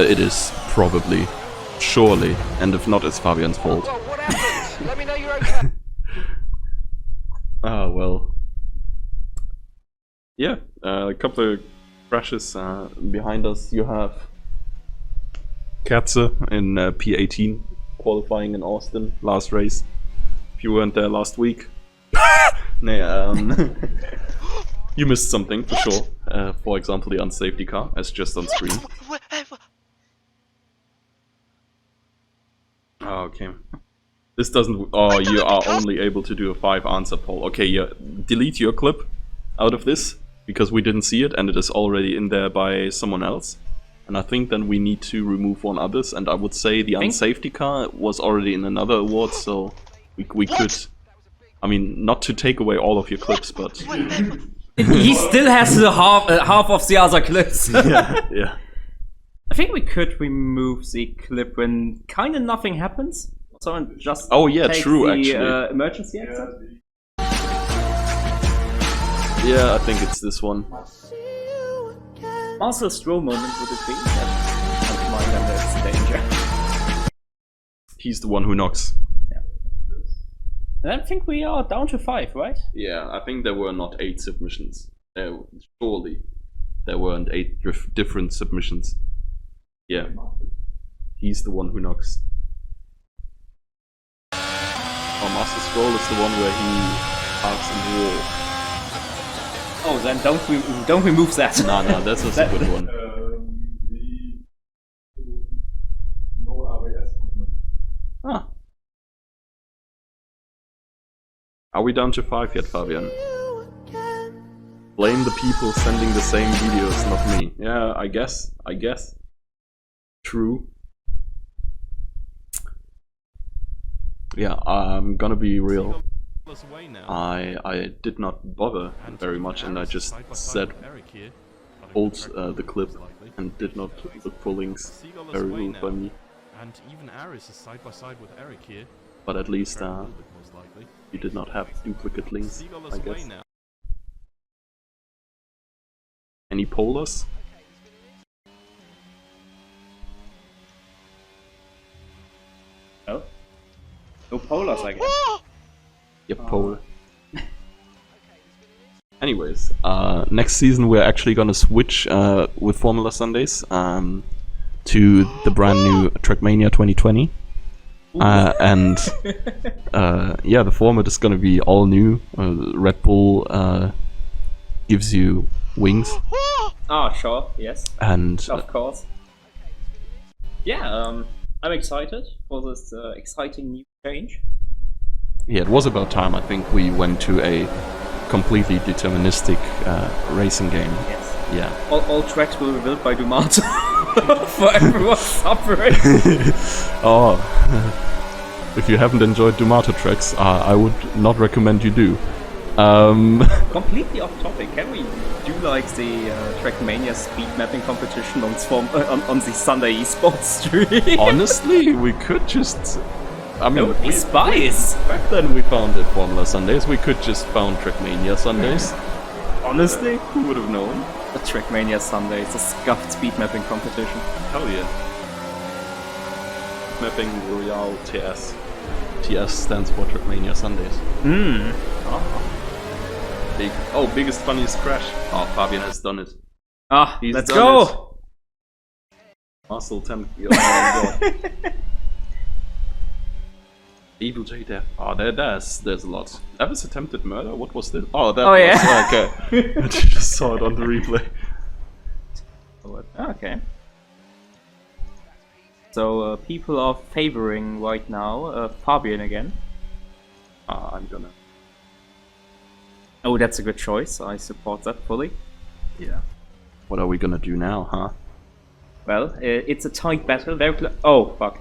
It is probably, surely, and if not, it's Fabian's fault. Well, what happened? Let me know you're okay. Ah, well. Yeah, a couple of crashes behind us. You have Katze in P18 qualifying in Austin, last race. If you weren't there last week, you missed something for sure. For example, the unsafety car, as just on screen. Oh, okay. This doesn't. Oh, you are only able to do a 5 answer poll. Okay, yeah. Delete your clip out of this because we didn't see it and it is already in there by someone else. And I think then we need to remove one others. And I would say the unsafety car was already in another award, so we could. I mean, not to take away all of your clips, but He still has the half of the other clips. yeah. I think we could remove the clip when kind of nothing happens. Someone just Oh yeah, takes true. the, Actually, emergency exit. yeah, I think it's this one. Marcel Stroh moment would it be? That's mine and that's danger. He's the one who knocks. And I think we are down to 5, right? Yeah, I think there were not 8 submissions. Surely there weren't 8 different submissions. Yeah, he's the one who knocks. Oh, Master Scroll is the one where he parks in the wall. Oh, then don't remove that. No, that's also a good one. Ah. Are we down to 5 yet, Fabian? Blame the people sending the same videos, not me. Yeah, I guess. True. Yeah, I'm gonna be real. I did not bother very much, and I just said hold the clip and did not look for links. Very rude by me. And even Aris is side by side with Eric here. But at least you did not have duplicate links, I guess. Any pollers? No. No polars, I guess. Yep, poll. Anyways, next season we're actually gonna switch with Formula Sundays to the brand new Trackmania 2020. And yeah, the format is gonna be all new. Red Bull gives you wings, Ah, sure, yes, and of course. Yeah, I'm excited for this exciting new change. yeah, it was about time. I think we went to a completely deterministic racing game. Yes. Yeah. All tracks will be built by Dumato for everyone's suffering. Oh, if you haven't enjoyed Dumato tracks, I would not recommend you do. Completely off topic. Can we do like the Trackmania speed mapping competition on the Sunday esports stream? Honestly, we could just. I mean, Don't be spies. back then we founded Formula Sundays. We could just found Trackmania Sundays. Honestly, Who would have known? the Trackmania Sunday is a scuffed speed mapping competition. Hell yeah. Mapping Royale TS. TS stands for Trackmania Sundays. Big. Oh, biggest, funniest crash. Oh, Fabian has done it. Ah, He's let's done go! Muscle 10. Oh my god. Evil J Death. Oh, there's a lot. That was attempted murder? What was this? Oh, that Oh, was. yeah. Okay. I just saw it on the replay. Okay. So people are favoring right now Fabian again. I'm gonna. Oh, that's a good choice. I support that fully. Yeah. What are we gonna do now, huh? Well, it's a tight battle. Very oh, fuck.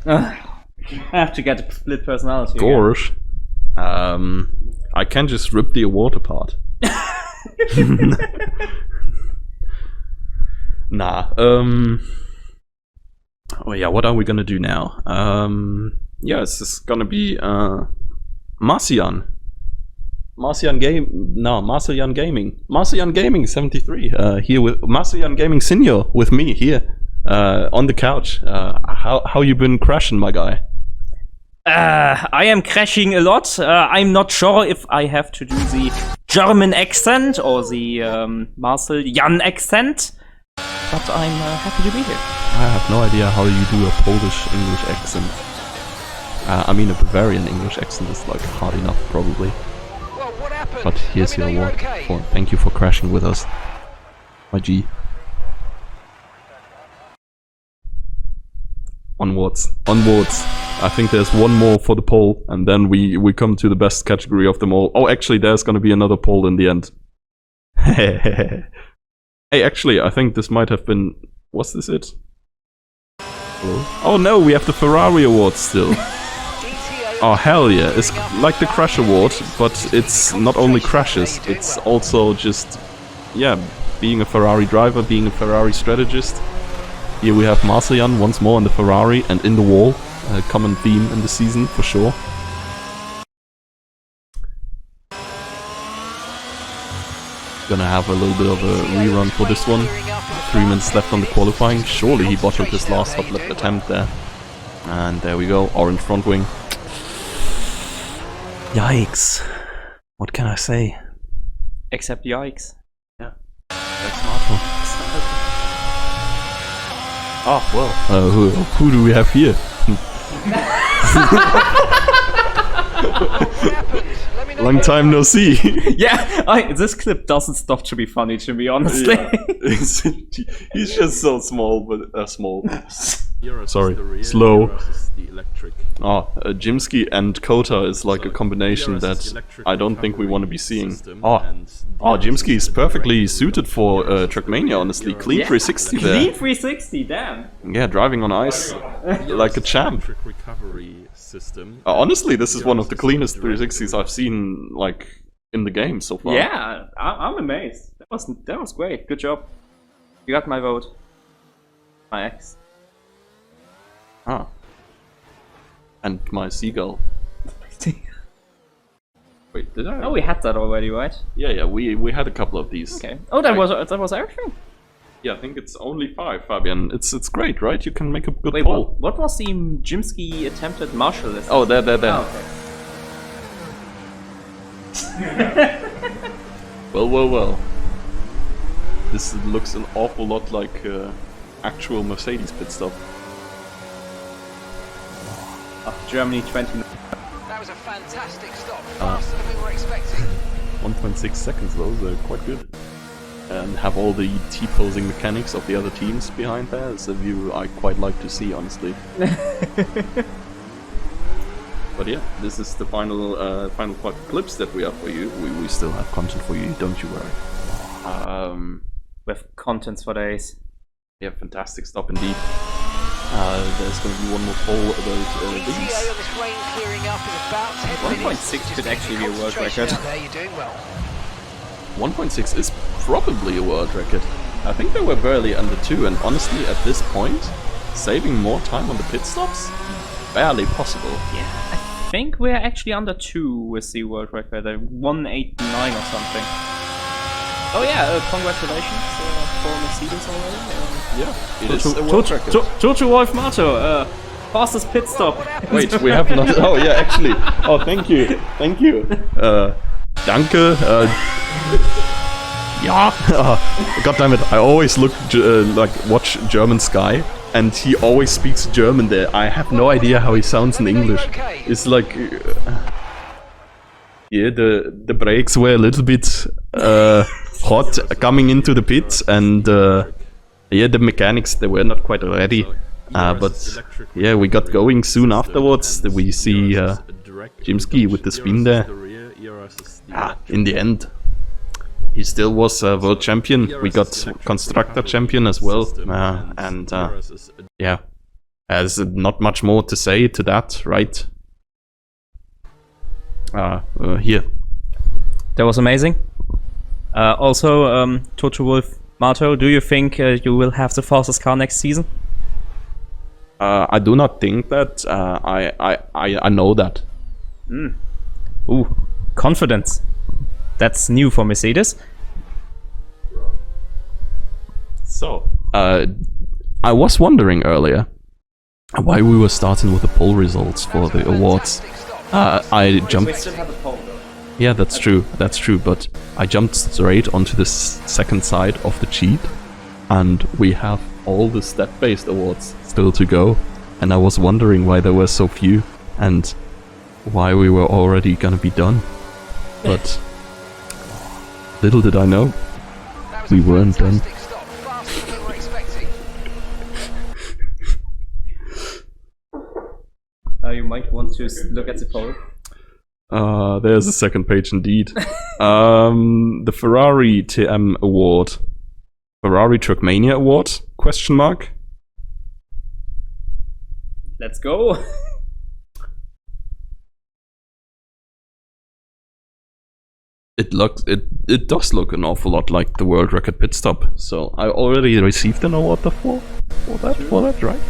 I have to get a split personality. again. Gorsh. I can just rip the award apart. Nah. Oh yeah, what are we gonna do now? yes, it's gonna be Marcian. Marcian Gaming 73. Here with Marcian Gaming Senior with me here on the couch. How you been crashing, my guy? I am crashing a lot. I'm not sure if I have to do the German accent or the Marcel Jan accent, but I'm happy to be here. I have no idea how you do a Polish English accent. I mean, a Bavarian English accent is like hard enough, probably. Well, what happened? But here's Let me your know award. you're okay. Thank you for crashing with us, my G. Onwards. I think there's one more for the poll, and then we come to the best category of them all. Oh, actually, there's gonna be another poll in the end. Hey, actually, I think this might have been... Was this it? Hello? Oh no, we have the Ferrari award still. Oh hell yeah, it's like the Crash Award, but it's not only crashes, it's also just, yeah, being a Ferrari driver, being a Ferrari strategist. Here we have Marcian once more in the Ferrari and in the wall, a common theme in the season for sure. Gonna have a little bit of a rerun for this one. 3 minutes left on the qualifying. Surely he bottled his last hot lap attempt there. And there we go, orange front wing. Yikes. What can I say? Except yikes. Oh, well. Who do we have here? What happened? Let me know Long you're time no see. Yeah, this clip doesn't stop to be funny, to be honestly. He's just so small, but small. Sorry, slow. Oh, Jimsky and Kota is like a combination that I don't think we want to be seeing. Oh, Jimsky is perfectly suited for Trackmania, honestly. Clean 360 there. Clean 360, damn. Yeah, driving on ice like a champ. Honestly, this is one of the cleanest 360s I've seen, like, in the game so far. Yeah, I'm amazed. That was great. Good job. You got my vote. My ex. Ah. And my seagull. Wait, did I? Oh, we had that already, right? Yeah, we had a couple of these. Okay. Oh, that was everything. Yeah, I think it's only 5, Fabian. It's great, right? You can make a good Wait, poll. what was the Jimsky attempted martial list? Oh, there. Oh, Well. This looks an awful lot like actual Mercedes pit stop. Germany 20. That was a fantastic stop. Faster than we were expecting. 1.6 seconds though, they're quite good. And have all the T-posing mechanics of the other teams behind there. It's a view I quite like to see, honestly. But yeah, this is the final 5 clips that we have for you. We still have content for you, don't you worry. With contents for days. Yeah, fantastic stop indeed. There's going to be one more poll about these. ETA on this rain clearing up is about 10 minutes. 1.6 could actually be a world Concentration record. out there, you're doing well. 1.6 is probably a world record. I think they were barely under 2, and honestly, at this point, saving more time on the pit stops? Barely possible. Yeah, I think we're actually under 2 with the world record, 189 or something. Oh yeah, congratulations for Mercedes already. Yeah, it is a world record. Toto Wolf Mato, fastest pit stop. Wait, we have not... Oh yeah, actually. Oh, thank you. Danke. Ja. God damn it, I always watch German Sky, and he always speaks German there. I have no idea how he sounds in English. It's like... yeah, the brakes were a little bit hot coming into the pit, and yeah, the mechanics, they were not quite ready. But yeah, we got going soon afterwards. We see Jimsky with the spin there. In the end, he still was world champion. We got constructor champion as well. And yeah, there's not much more to say to that, right? Here. That was amazing. Also, Toto Wolf Mato, do you think you will have the fastest car next season? I do not think that. I know that. Ooh, confidence. That's new for Mercedes. So, I was wondering earlier why we were starting with the poll results for the awards. I jumped. still have a poll though. Yeah, that's true. That's true. But I jumped straight onto the second side of the cheat, and we have all the stat-based awards still to go. And I was wondering why there were so few, and why we were already gonna be done. But little did I know, That was we a weren't done. fantastic stop, faster than we were expecting. You might want to look at the poll. There's a second page indeed. The Ferrari TM award, Ferrari Truckmania award? Question mark. Let's go. It does look an awful lot like the world record pit stop. So I already received an award for that, right?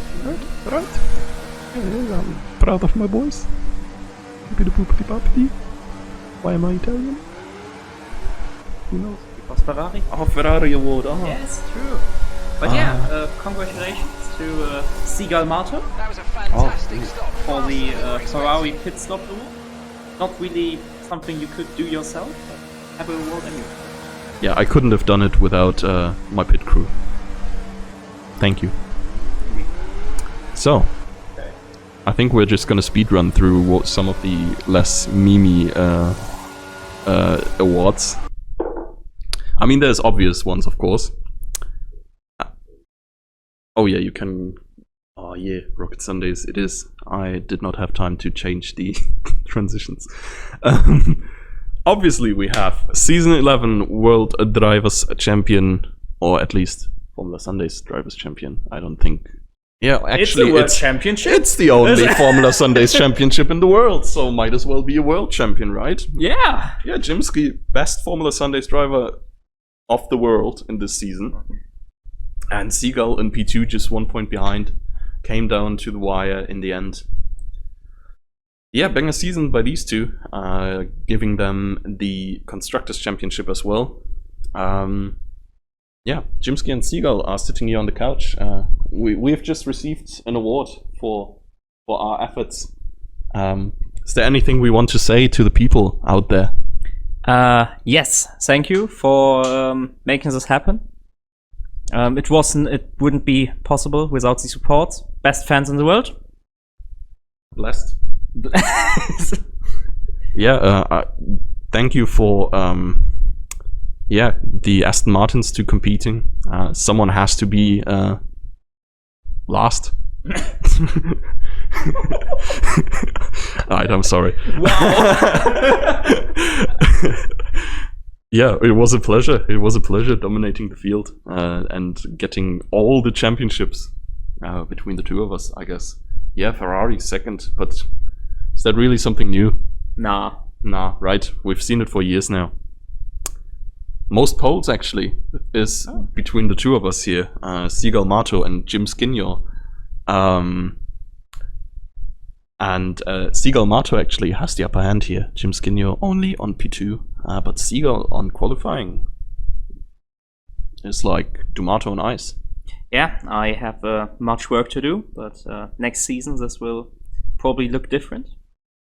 Yeah, I'm proud of my boys. Hippity poopity poppity. Why am I Italian? Who knows? Was Ferrari? Oh, Ferrari award. Oh. Yes, true. But congratulations to Seagull Marto That was a fantastic stop. for faster the than we were Ferrari expecting. pit stop award. Not really something you could do yourself, but have an award anyway. Yeah, I couldn't have done it without my pit crew. Thank you. So, I think we're just gonna speedrun through some of the less memey awards. I mean, there's obvious ones, of course. Oh yeah, you can... Oh yeah, Rocket Sundays, it is. I did not have time to change the transitions. Obviously, we have Season 11 World Drivers Champion, or at least Formula Sundays Drivers Champion. I don't think... Yeah, actually, World Championship. it's the only Formula Sundays Championship in the world, so might as well be a world champion, right? Yeah. Yeah, Jimsky, best Formula Sundays driver of the world in this season. And Seagull in P2 just 1 point behind. Came down to the wire in the end. Yeah, banger season by these two, giving them the Constructors Championship as well. Yeah, Jimsky and Seagull are sitting here on the couch. We've just received an award for our efforts. Is there anything we want to say to the people out there? Yes, thank you for making this happen. It wouldn't be possible without the support. Best fans in the world. Blessed. Yeah, thank you for the Aston Martins to competing. Someone has to be last. Alright, I'm sorry. Yeah, it was a pleasure. It was a pleasure dominating the field and getting all the championships between the two of us, I guess. Yeah, Ferrari second, but is that really something new? Nah. Nah, right. We've seen it for years now. Most polls, actually, is between the two of us here, Seagull Marto and Jim Skinner. And Seagull Marto actually has the upper hand here. Jim Skinner only on P2, but Seagull on qualifying is like Dumato on ice. Yeah, I have much work to do, but next season this will probably look different.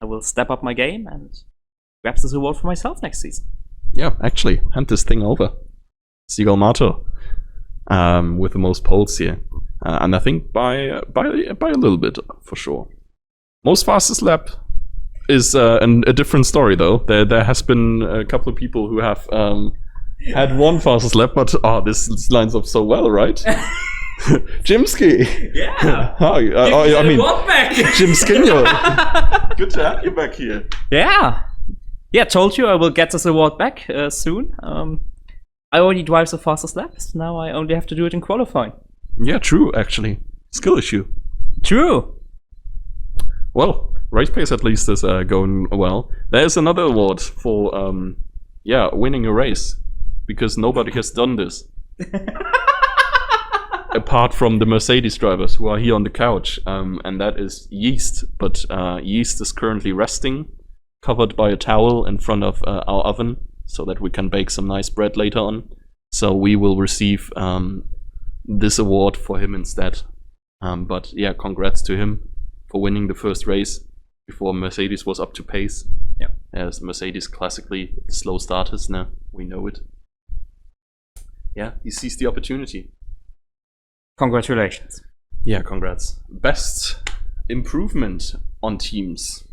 I will step up my game and grab this award for myself next season. Yeah, actually, hand this thing over. Seagull Marto with the most polls here, and I think by a little bit for sure. Most fastest lap is a different story though. There has been a couple of people who have had one fastest lap, but this lines up so well, right? Jimsky. Yeah. Hi. I mean, What back? Jim Skinner. Good to have you back here. Yeah. Yeah, told you I will get this award back soon. I already drive the fastest laps. Now I only have to do it in qualifying. Yeah, true. Actually, skill issue. True. Well, race pace at least is going well. There's another award for winning a race because nobody has done this. apart from the Mercedes drivers who are here on the couch, and that is Yeast. But Yeast is currently resting, covered by a towel in front of our oven, so that we can bake some nice bread later on. So we will receive this award for him instead. But yeah, congrats to him for winning the first race before Mercedes was up to pace. Yeah. As Mercedes classically slow starters now, we know it. Yeah, he seized the opportunity. Congratulations. Yeah, congrats. Best improvement on teams.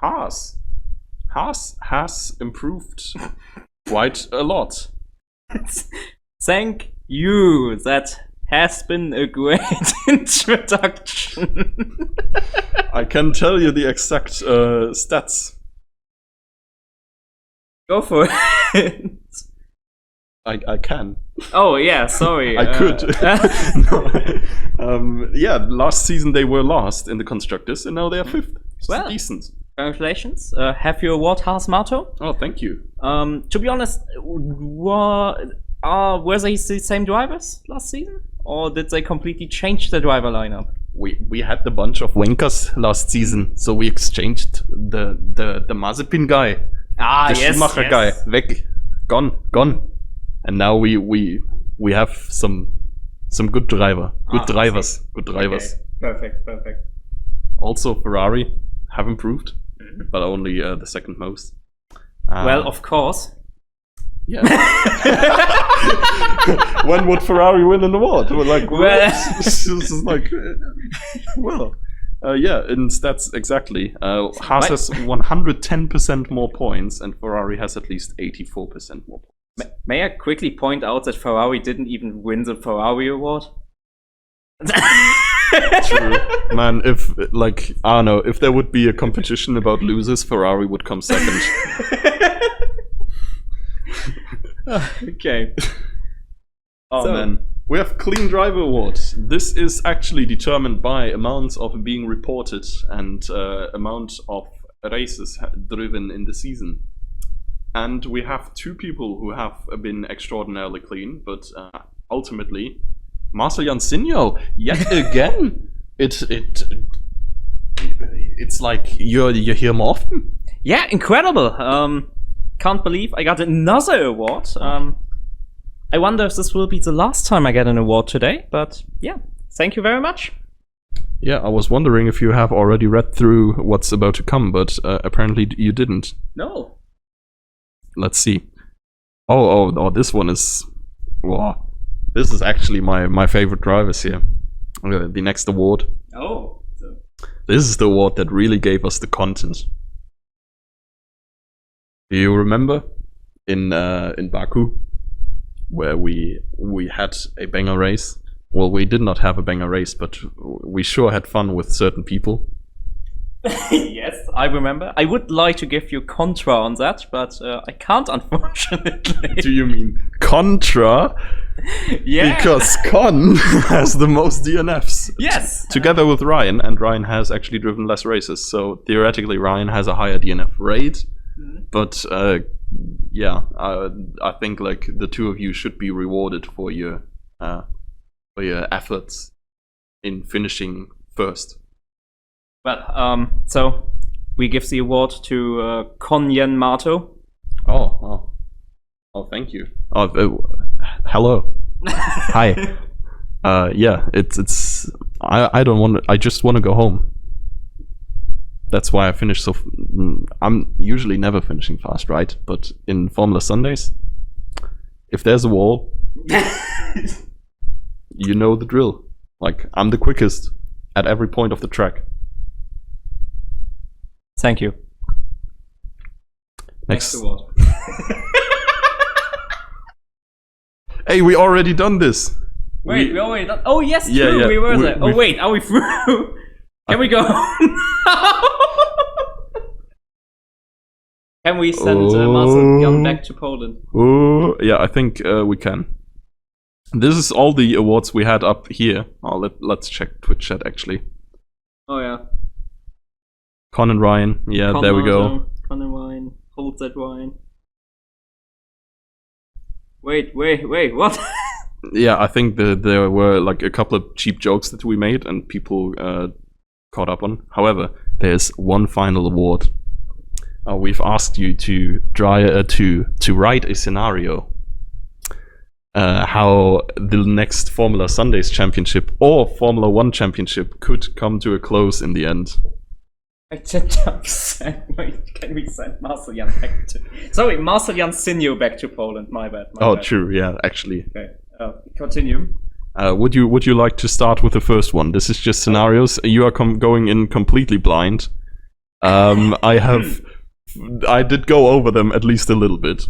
Haas. Haas has improved quite a lot. Thank you. That has been a great introduction. I can tell you the exact stats. Go for it. I can. Oh yeah, sorry. I could. No. Yeah, last season they were last in the constructors, and now they are fifth. It's Well. decent. Congratulations. Have your award, Haas Marto. Oh, thank you. To be honest, were they the same drivers last season, or did they completely change the driver lineup? We had the bunch of wankers last season, so we exchanged the Mazepin guy, the Schumacher guy, weg, gone, and now we have some good drivers. Okay. Perfect. Also, Ferrari have improved, but only the second most. Well, of course. Yeah. When would Ferrari win an award? We're like, Well- this is like, yeah, in stats exactly. Haas has 110% more points, and Ferrari has at least 84% more points. May I quickly point out that Ferrari didn't even win the Ferrari award? True. Man, if like I don't know, if there would be a competition about losers, Ferrari would come second. Okay. Oh So- man. We have Clean Driver Awards. This is actually determined by amounts of being reported and amount of races driven in the season. And we have two people who have been extraordinarily clean, but ultimately, Marcel Jansinho, yet again, it's like you're here more often. Yeah, incredible. Can't believe I got another award. I wonder if this will be the last time I get an award today, but yeah, thank you very much. Yeah, I was wondering if you have already read through what's about to come, but apparently you didn't. No. Let's see. Oh, this one is... Wow. This is actually my favorite drivers here. The next award. Oh. This is the award that really gave us the content. Do you remember in Baku, where we had a banger race? Well, we did not have a banger race, but we sure had fun with certain people. Yes, I remember. I would like to give you contra on that, but I can't, unfortunately. Do you mean Contra? Yeah. Because Con has the most DNFs. Yes. Together with Ryan, and Ryan has actually driven less races, so theoretically Ryan has a higher DNF rate. But yeah, I think like the two of you should be rewarded for your efforts in finishing first. Well, so we give the award to Konyen Mato. Oh, thank you. Hello. Hi. Yeah, it's. I don't want. I just want to go home. That's why I finished so. I'm usually never finishing fast, right? But in Formula Sundays, if there's a wall, you know the drill. Like, I'm the quickest at every point of the track. Thank you. Next award. Hey, we already done this. Wait, we already done. Oh yes, Yeah, true. yeah, We were we- there. Oh we've- wait, are we through? Can we go home now? Can we send Marcel Jan back to Poland? Oh, yeah, I think we can. This is all the awards we had up here. Let's check Twitch chat actually. Oh yeah. Con and Ryan. Yeah, there we go. Con and Ryan. Hold that Ryan. Wait, what? Yeah, I think there were like a couple of cheap jokes that we made and people caught up on. However, there's one final award. We've asked you to write a scenario how the next Formula Sundays Championship or Formula One Championship could come to a close in the end. Can we send Marcel Jan back to... Sorry, Marcel Jan Sinio back to Poland. My bad. Oh, true. Yeah, actually. Okay. Continue. Would you like to start with the first one? This is just scenarios. You are going in completely blind. I did go over them at least a little bit.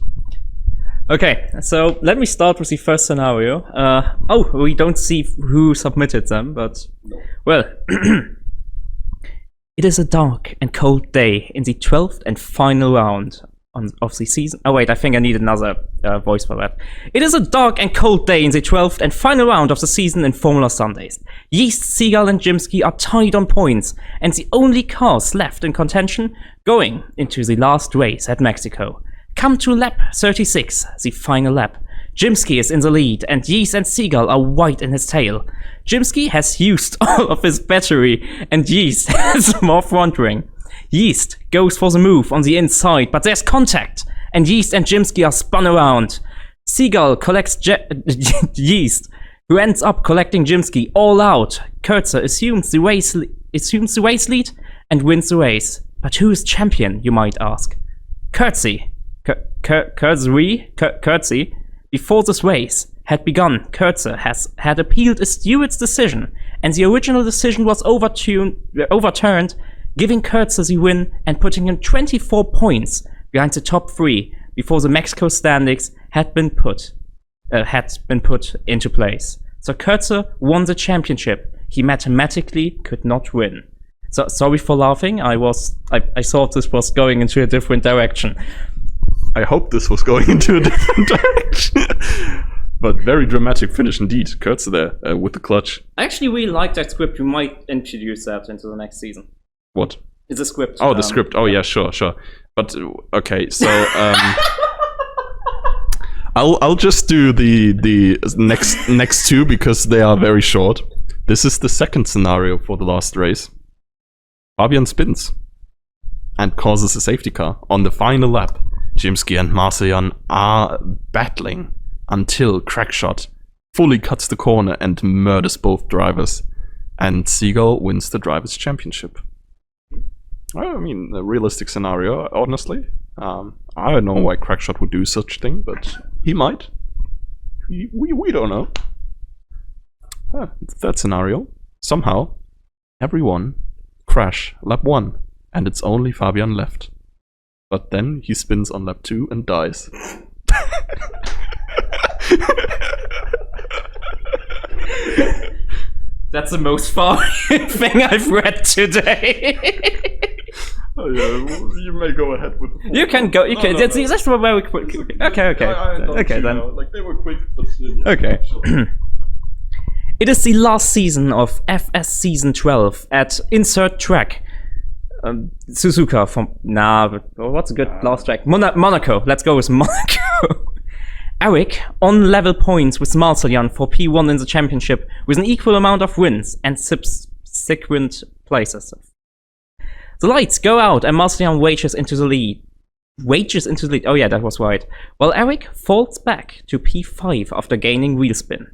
Okay, so let me start with the first scenario. We don't see who submitted them, but... Well... It is a dark and cold day in the 12th and final round of the season. Oh wait, I think I need another voice for that. It is a dark and cold day in the 12th and final round of the season in Formula Sundays. Yeast, Seagull and Jimsky are tied on points, and the only cars left in contention going into the last race at Mexico. Come to lap 36, the final lap. Jimsky is in the lead, and Yeast and Seagull are white in his tail. Jimsky has used all of his battery, and Yeast has more front ring. Yeast goes for the move on the inside, but there's contact, and Yeast and Jimsky are spun around. Seagull collects Yeast, who ends up collecting Jimsky all out. Kurtzer assumes the race lead and wins the race. But who is champion, you might ask? Kurtzy. Before this race had begun, Kurtzer had appealed a steward's decision, and the original decision was overturned, giving Kurtzer the win and putting him 24 points behind the top 3 before the Mexico standings had been put into place. So Kurtzer won the championship. He mathematically could not win. So sorry for laughing. I thought this was going into a different direction. I hope this was going into a different direction. But very dramatic finish indeed. Kurtzer there with the clutch. I actually really like that script. You might introduce that into the next season. What? It's a script. Oh, the script. Oh, yeah, sure. But, okay, so... I'll just do the next two because they are very short. This is the second scenario for the last race. Fabian spins and causes a safety car on the final lap. Jimsky and Marcel Jan are battling until Crackshot fully cuts the corner and murders both drivers. And Seagull wins the Drivers' Championship. I mean, a realistic scenario, honestly. I don't know why Crackshot would do such a thing, but he might. We don't know. Third scenario. Somehow, everyone crash lap 1, and it's only Fabian left. But then he spins on lap 2 and dies. That's the most far thing I've read today. Oh yeah, you may go ahead with the You can go. You can. That's very quick. Okay. Okay, then. Like they were quick, but yeah. Okay. It is the last season of FS Season 12 at insert track. Suzuka from... what's a good last track? Monaco. Let's go with Monaco. Eric on level points with Marcel Jan for P1 in the championship with an equal amount of wins and subsequent places. The lights go out and Marcel Jan wages into the lead. Oh yeah, that was right. While Eric falls back to P5 after gaining wheel spin.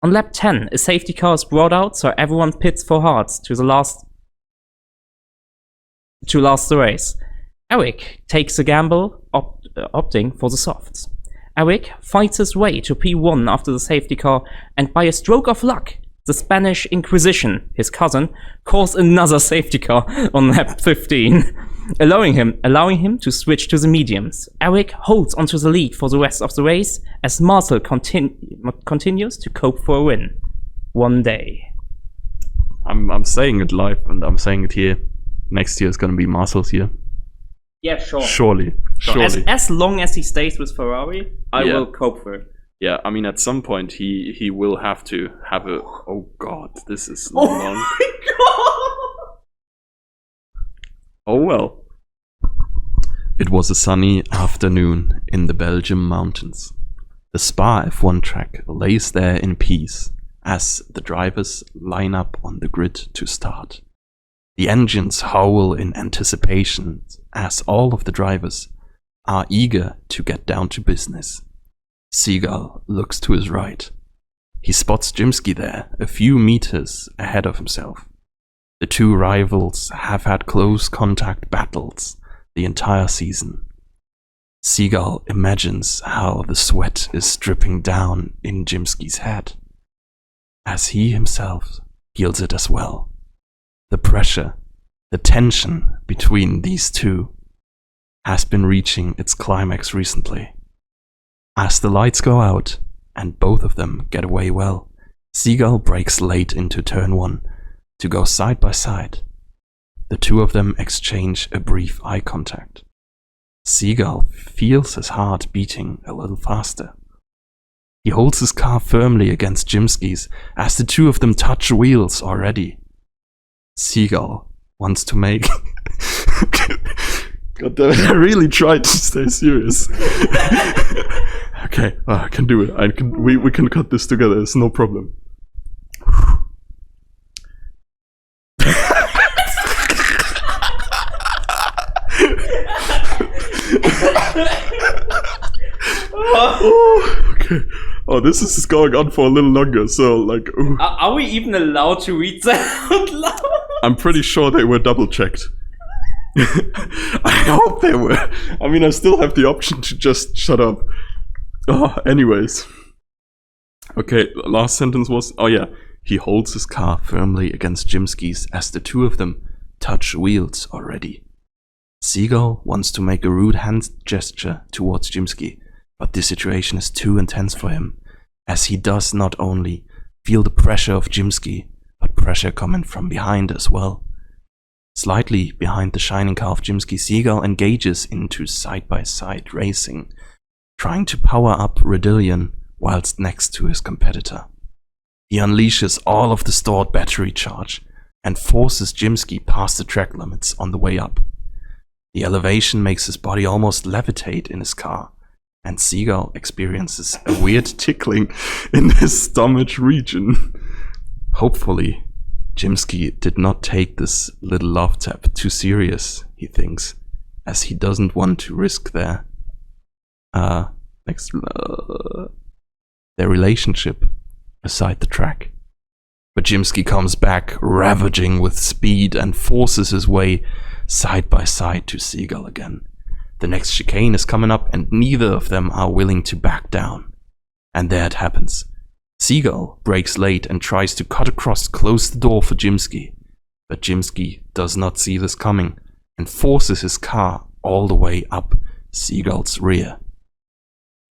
On lap 10, a safety car is brought out, so everyone pits for hards to last the race. Eric takes a gamble, opting for the softs. Eric fights his way to P1 after the safety car, and by a stroke of luck, the Spanish Inquisition, his cousin, calls another safety car on lap 15, allowing him to switch to the mediums. Eric holds onto the lead for the rest of the race as Marcel continues to cope for a win. One day. I'm saying it live and I'm saying it here. Next year is going to be Marcel's year. Yeah, sure. Surely. As long as he stays with Ferrari, I will cope for it. Yeah, I mean, at some point he will have to have a... Oh god, this is long. Oh my god! Oh well. It was a sunny afternoon in the Belgium mountains. The Spa F1 track lays there in peace as the drivers line up on the grid to start. The engines howl in anticipation as all of the drivers are eager to get down to business. Seagull looks to his right. He spots Jimsky there, a few meters ahead of himself. The two rivals have had close contact battles the entire season. Seagull imagines how the sweat is dripping down in Jimsky's head, as he himself feels it as well. The pressure, the tension between these two has been reaching its climax recently. As the lights go out and both of them get away well, Seagull breaks late into turn 1 to go side by side. The two of them exchange a brief eye contact. Seagull feels his heart beating a little faster. He holds his car firmly against Jimsky's as the two of them touch wheels already. Seagull wants to make... God damn it, I really tried to stay serious. Okay, I can do it. We can cut this together, it's no problem. Oh, okay. Oh, this is going on for a little longer, so like... Ooh. Are we even allowed to read that out loud? I'm pretty sure they were double-checked. I hope they were. I mean, I still have the option to just shut up. Oh, anyways. Okay, last sentence was... Oh yeah. He holds his car firmly against Jimsky's as the two of them touch wheels already. Seagull wants to make a rude hand gesture towards Jimsky, but the situation is too intense for him, as he does not only feel the pressure of Jimsky, but pressure coming from behind as well. Slightly behind the shining car of Jimsky, Seagull engages into side-by-side racing, trying to power up Redillion whilst next to his competitor. He unleashes all of the stored battery charge and forces Jimsky past the track limits on the way up. The elevation makes his body almost levitate in his car, and Seagull experiences a weird tickling in his stomach region. Hopefully, Jimsky did not take this little love tap too serious, he thinks, as he doesn't want to risk their relationship aside the track. But Jimsky comes back, ravaging with speed, and forces his way side by side to Seagull again. The next chicane is coming up, and neither of them are willing to back down. And there it happens. Seagull brakes late and tries to cut across, close the door for Jimsky. But Jimsky does not see this coming and forces his car all the way up Seagull's rear.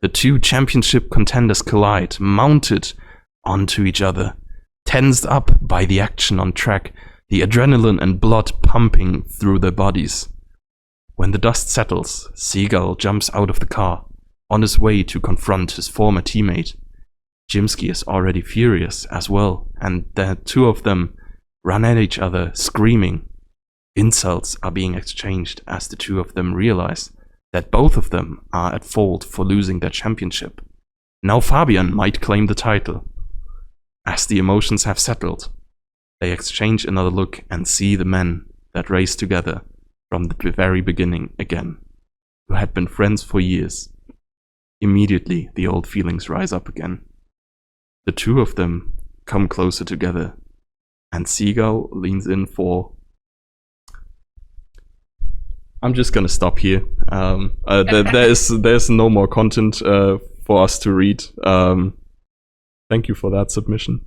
The two championship contenders collide, mounted onto each other, tensed up by the action on track, the adrenaline and blood pumping through their bodies. When the dust settles, Seagull jumps out of the car, on his way to confront his former teammate. Jimsky is already furious as well, and the two of them run at each other, screaming. Insults are being exchanged as the two of them realize that both of them are at fault for losing their championship. Now Fabian might claim the title. As the emotions have settled, they exchange another look and see the men that raced together from the very beginning again, who had been friends for years. Immediately, the old feelings rise up again. The two of them come closer together, and Seagull leans in for... I'm just gonna stop here. There's no more content for us to read. Thank you for that submission.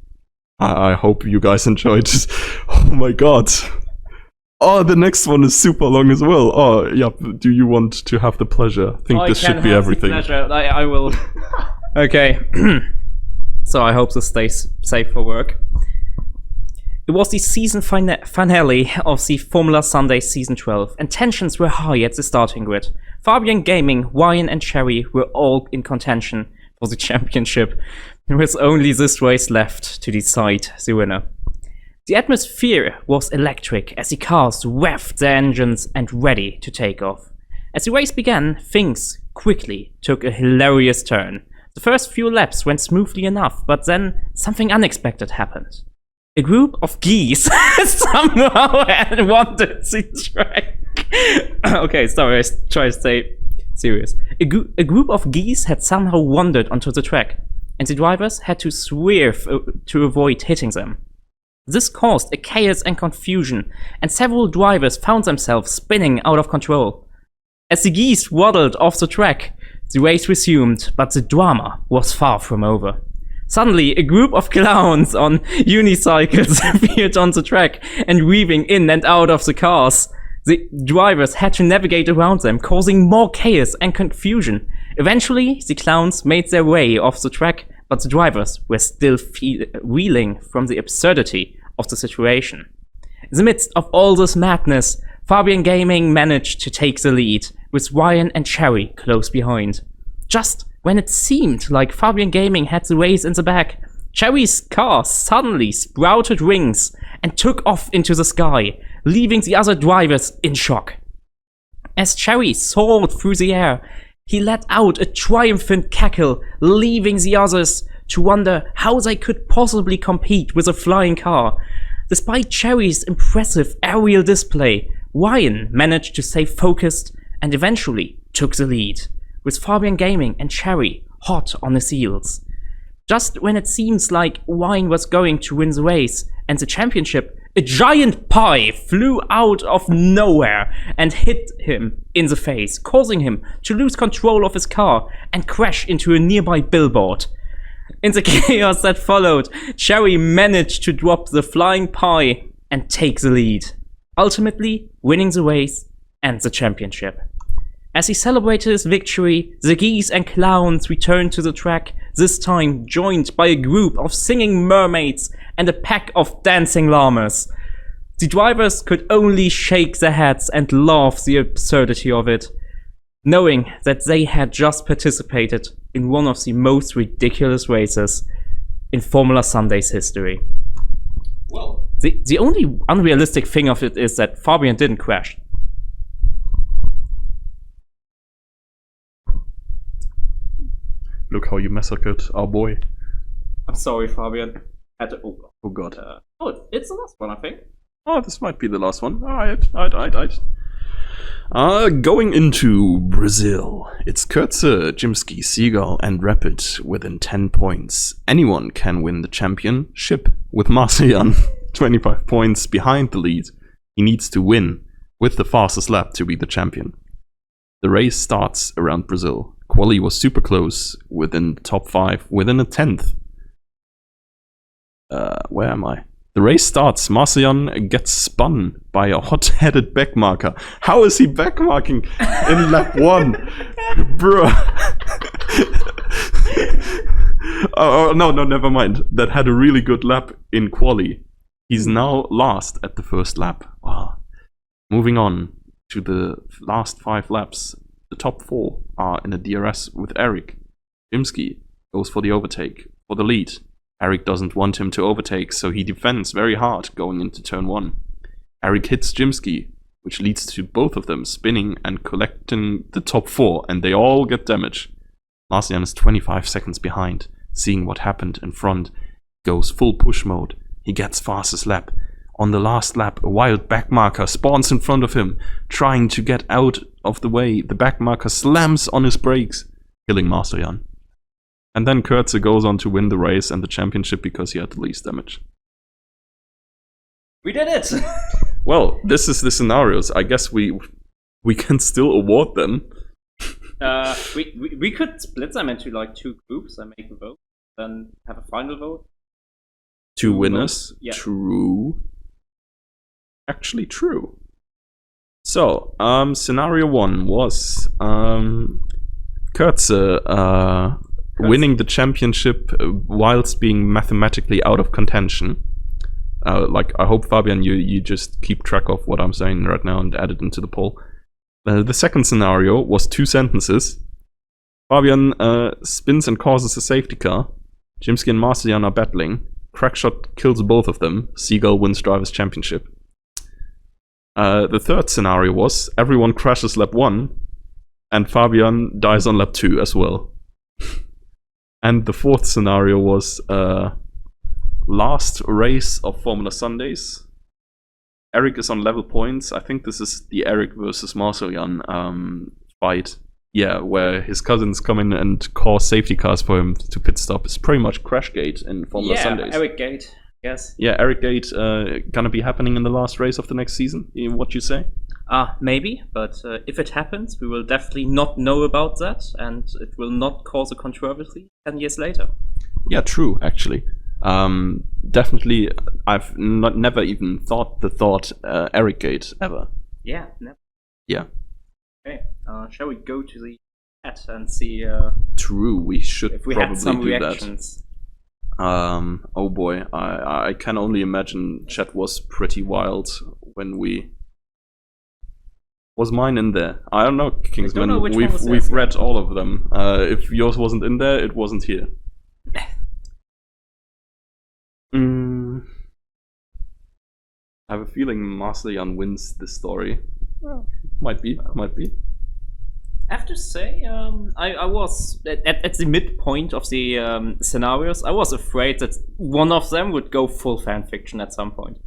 I hope you guys enjoyed it. Oh my god. Oh, the next one is super long as well. Oh, yeah. Do you want to have the pleasure? I think this should be everything. I will. Okay. So I hope this stays safe for work. It was the season finale of the Formula Sunday Season 12, and tensions were high at the starting grid. Fabian Gaming, Wyan and Cherry were all in contention for the championship, with only this race left to decide the winner. The atmosphere was electric as the cars revved their engines and ready to take off. As the race began, things quickly took a hilarious turn. The first few laps went smoothly enough, but then something unexpected happened. A group of geese somehow had wandered the track. Okay, sorry, I try to stay serious. A group of geese had somehow wandered onto the track, and the drivers had to swerve to avoid hitting them. This caused a chaos and confusion, and several drivers found themselves spinning out of control. As the geese waddled off the track, the race resumed, but the drama was far from over. Suddenly, a group of clowns on unicycles appeared on the track and weaving in and out of the cars. The drivers had to navigate around them, causing more chaos and confusion. Eventually, the clowns made their way off the track, but the drivers were still reeling from the absurdity of the situation. In the midst of all this madness, Fabian Gaming managed to take the lead, with Ryan and Cherry close behind. Just when it seemed like Fabian Gaming had the race in the bag, Cherry's car suddenly sprouted wings and took off into the sky, leaving the other drivers in shock. As Cherry soared through the air, he let out a triumphant cackle, leaving the others to wonder how they could possibly compete with a flying car. Despite Cherry's impressive aerial display, Ryan managed to stay focused and eventually took the lead, with Fabian Gaming and Cherry hot on his heels. Just when it seems like Ryan was going to win the race and the championship, a giant pie flew out of nowhere and hit him in the face, causing him to lose control of his car and crash into a nearby billboard. In the chaos that followed, Cherry managed to drop the flying pie and take the lead, ultimately winning the race and the championship. As he celebrated his victory, the geese and clowns returned to the track, this time joined by a group of singing mermaids and a pack of dancing llamas. The drivers could only shake their heads and laugh the absurdity of it, knowing that they had just participated in one of the most ridiculous races in Formula Sunday's history. Well, the only unrealistic thing of it is that Fabian didn't crash. look how you massacred our boy. I'm sorry, Fabian. Oh god. It's the last one, I think. Oh, this might be the last one. Alright. Going into Brazil, it's Kurze, Jimsky, Seagull, and Rapid within 10 points. Anyone can win the championship, with Marcian 25 points behind the lead. He needs to win with the fastest lap to be the champion. The race starts around Brazil. Quali was super close, within the top 5, within a 10th. Where am I? The race starts. Marcian gets spun by a hot-headed backmarker. How is he backmarking in lap 1? Bro. Oh, no, never mind. That had a really good lap in Quali. He's now last at the first lap. Wow. Moving on to the last 5 laps. The top 4 are in a DRS with Eric. Jimsky goes for the overtake, for the lead. Eric doesn't want him to overtake, so he defends very hard going into turn 1. Eric hits Jimsky, which leads to both of them spinning and collecting the top 4, and they all get damage. Marcian is 25 seconds behind, seeing what happened in front, goes full push mode. He gets fastest lap. On the last lap, a wild backmarker spawns in front of him, trying to get out of the way. The backmarker slams on his brakes, killing Marcian. And then Kurze goes on to win the race and the championship because he had the least damage. We did it! Well, this is the scenarios. I guess we can still award them. We could split them into like 2 groups and make a vote, then have a final vote. 2 winners. Yeah. True. Actually true. So, scenario 1 was Kurze winning the championship whilst being mathematically out of contention. I hope, Fabian, you just keep track of what I'm saying right now and add it into the poll. The second scenario was 2 sentences. Fabian spins and causes a safety car. Jimsky and Marcian are battling. Crackshot kills both of them. Seagull wins Drivers' Championship. The third scenario was everyone crashes lap 1 and Fabian dies on lap 2 as well. And the fourth scenario was last race of Formula Sundays. Eric is on level points. I think this is the Eric versus Marcelian fight. Yeah, where his cousins come in and cause safety cars for him to pit stop. It's pretty much Crashgate in Formula Sundays. Eric Gate. Yes. Yeah, Eric Gate gonna be happening in the last race of the next season. What you say? Maybe, but if it happens, we will definitely not know about that, and it will not cause a controversy 10 years later. Yeah, true. Actually, definitely. I've never even thought Eric Gate ever. Yeah, never. Yeah. Okay, shall we go to the chat and see True. We should if we probably had some do reactions? that. Oh boy, I can only imagine chat was pretty wild when we. Was mine in there? I don't know, Kingsman. know which one was We've theirs, yeah. read all of them. If yours wasn't in there, it wasn't here. I have a feeling Marcelian wins this story. Well, might be. I have to say, I was at the midpoint of the scenarios. I was afraid that one of them would go full fanfiction at some point.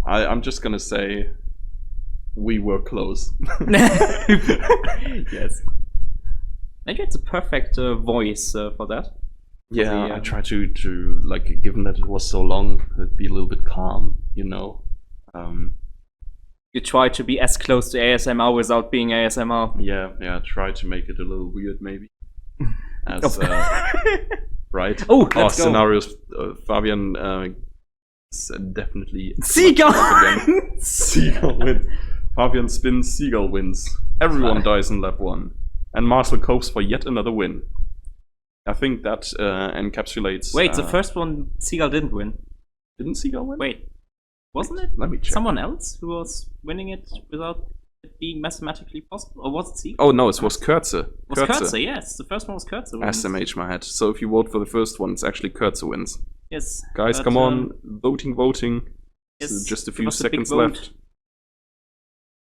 I'm just gonna say we were close. Yes. Maybe it's a perfect voice for that. Yeah, the, I try to like, given that it was so long, it'd be a little bit calm, you know. You try to be as close to ASMR without being ASMR. Yeah, try to make it a little weird, maybe. As right? Oh, let's go. Scenarios. Fabian definitely. Seagull! Again. Seagull wins. Fabian spins, Seagull wins. Everyone dies in lap 1. And Marcel copes for yet another win. I think that encapsulates. Wait, the first one, Seagull didn't win. Didn't Seagull win? Wait, wasn't it Let me check. someone else who was winning it without it being mathematically possible? Or was it Seagull? Oh no, it was Kurze. It was Kurze, yes. The first one was Kurze. SMH my head. So if you vote for the first one, it's actually Kurze wins. Yes. Guys, but, come on, voting. Yes, So just a give few us a big seconds vote. left.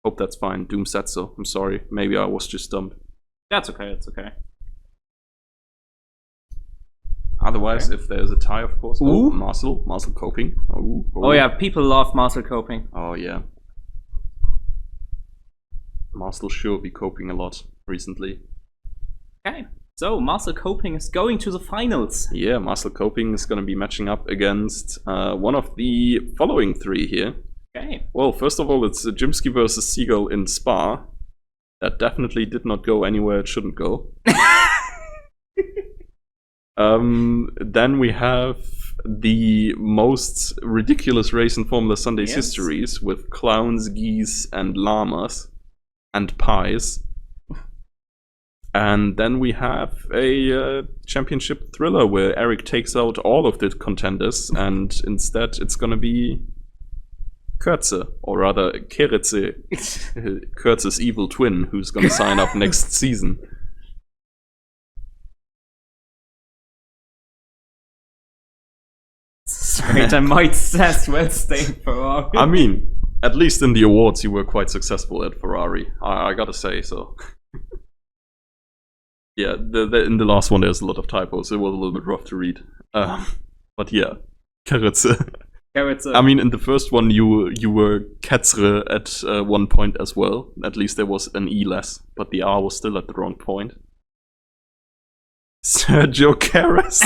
Hope that's fine. Doom said so. I'm sorry. Maybe I was just dumb. That's okay, that's okay. Otherwise, if there's a tie, of course. Oh, Ooh. Marcel coping. Oh yeah, people love Marcel coping. Oh yeah. Marcel sure be coping a lot recently. Okay, so Marcel coping is going to the finals. Yeah, Marcel coping is going to be matching up against one of the following 3 here. Okay. Well, first of all, it's Jimsky versus Seagull in Spa. That definitely did not go anywhere it shouldn't go. Then we have the most ridiculous race in Formula Sundays Yes. histories with clowns, geese, and llamas, and pies. And then we have a championship thriller where Eric takes out all of the contenders, and instead it's gonna be Kurze, or rather Keretze, Kurze's evil twin, who's gonna sign up next season. Straight, I might as well stay in Ferrari. I mean, at least in the awards, you were quite successful at Ferrari. I gotta say so. Yeah, in the last one, there's a lot of typos. It was a little bit rough to read. But yeah, Keretze. I mean, in the first one, you were Ketzre at one point as well. At least there was an E less, but the R was still at the wrong point. Sergio Keres.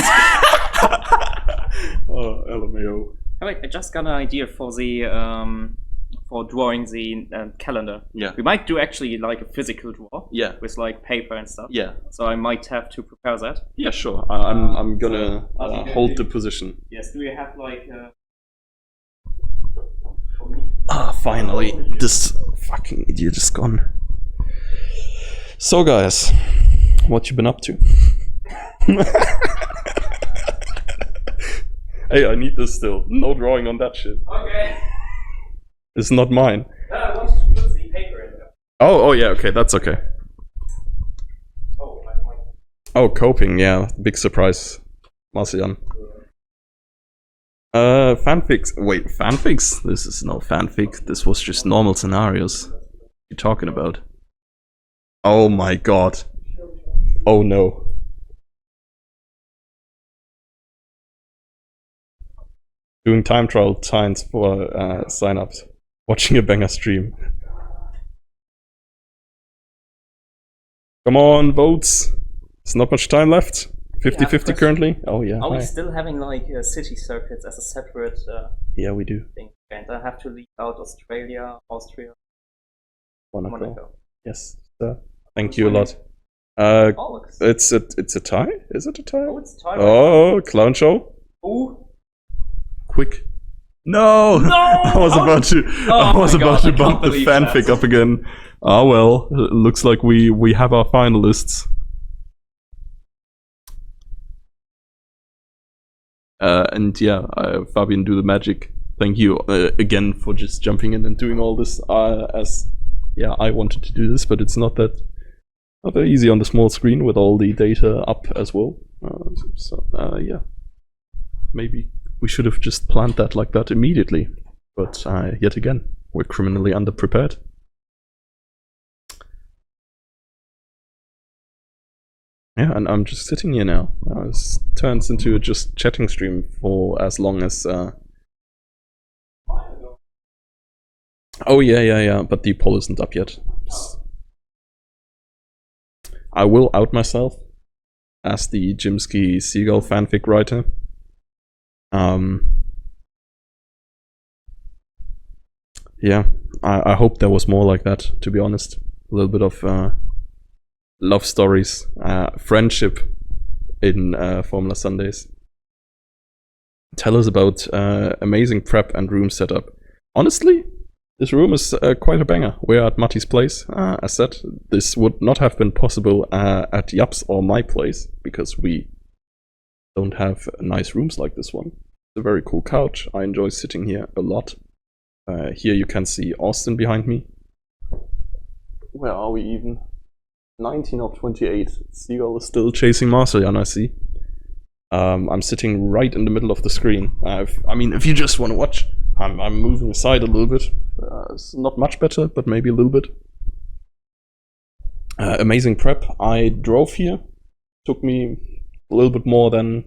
Oh, LMAO. Oh, wait, I just got an idea for the for drawing the calendar. Yeah. We might do actually like a physical draw. Yeah. With like paper and stuff. Yeah. So I might have to prepare that. Yeah, sure. I'm gonna hold the position. Yes. Do you have like? Finally, this fucking idiot is gone. So, guys, what you been up to? Hey, I need this still. No drawing on that shit. Okay. It's not mine. I want to put the paper in there. Oh yeah, okay, that's okay. Oh, I might. Oh, coping, yeah, big surprise, Marcian. Fanfics. Wait, fanfics? This is no fanfic. This was just normal scenarios. What are you talking about? Oh my god. Oh no. Doing time trial signs for sign-ups. Watching a banger stream. Come on, votes. There's not much time left. 50-50 currently. Oh yeah. Are we Hi. still having like city circuits as a separate Yeah, we do. thing? And I have to leave out Australia, Austria, Monaco. Yes. Thank you a lot. Oh, It's a tie? Is it a tie? oh, it's time. Oh, clown show. Oh, Quick. No! No! I was How about to I was my about God, to I bump can't the believe fanfic that. up again. Ah well, looks like we have our finalists. And yeah, Fabian, do the magic. Thank you again for just jumping in and doing all this. As yeah, I wanted to do this, but it's not that easy on the small screen with all the data up as well. Yeah, maybe we should have just planned that like that immediately. But yet again, we're criminally underprepared. Yeah, and I'm just sitting here now. It turns into just chatting stream for as long as. Oh yeah. But the poll isn't up yet. I will out myself as the Jimsky Seagull fanfic writer. Yeah, I hope there was more like that. To be honest, a little bit of love stories, friendship in Formula Sundays. Tell us about amazing prep and room setup. Honestly, this room is quite a banger. We're at Matti's place. As said, this would not have been possible at Japs or my place because we don't have nice rooms like this one. It's a very cool couch. I enjoy sitting here a lot. Here you can see Austin behind me. Where are we even? 19 of 28. Seagull is still chasing Marcelian, I see. I'm sitting right in the middle of the screen. I mean, if you just want to watch, I'm moving aside a little bit. It's not much better, but maybe a little bit. Amazing prep. I drove here. Took me a little bit more than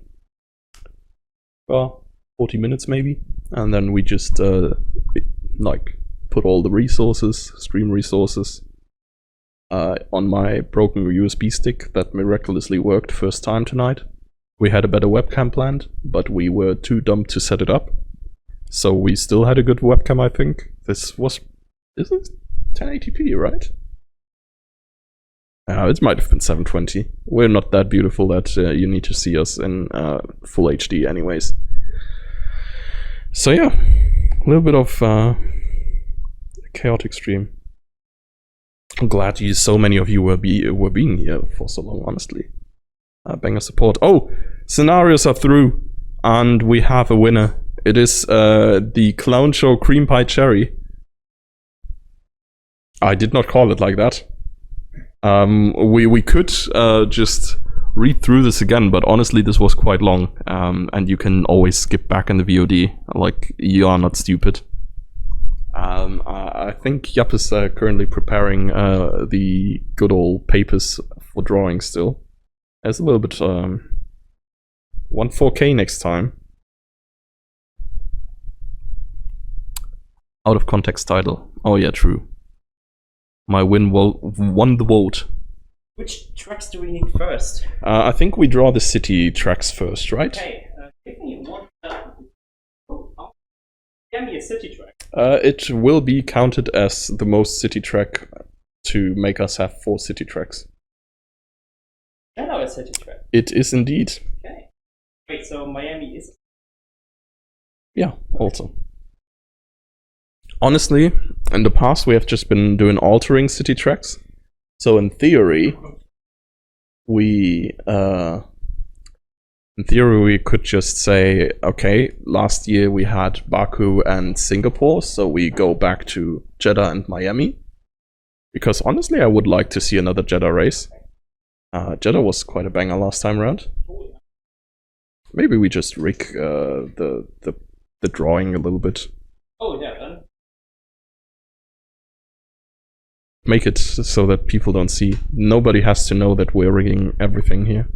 40 minutes maybe. And then we just like put all the resources, stream resources, on my broken USB stick that miraculously worked first time tonight. We had a better webcam planned, but we were too dumb to set it up. So we still had a good webcam, I think. This is 1080p, right? It might have been 720. We're not that beautiful that you need to see us in full HD anyways. So yeah, a little bit of chaotic stream. I'm glad so many of you were being here for so long, honestly. Banger support. Oh, scenarios are through, and we have a winner. It is the Clown Show Cream Pie Cherry. I did not call it like that. We could just read through this again, but honestly, this was quite long, and you can always skip back in the VOD. Like, you are not stupid. I think Japp is currently preparing the good old papers for drawing still. There's a little bit... want 4K next time. Out of context title. Oh yeah, true. My win won the vote. which tracks do we need first? I think we draw the city tracks first, right? Okay, give me one. Give me a city track. It will be counted as the most city track to make us have 4 city tracks. Hello, a city track. It is indeed. Okay. Wait, so Miami is. Yeah, also. Honestly, in the past we have just been doing altering city tracks. So in theory, we could just say, okay, last year we had Baku and Singapore, so we go back to Jeddah and Miami. Because honestly, I would like to see another Jeddah race. Jeddah was quite a banger last time around. Maybe we just rig the drawing a little bit. Oh, yeah, then. Make it so that people don't see. Nobody has to know that we're rigging everything here.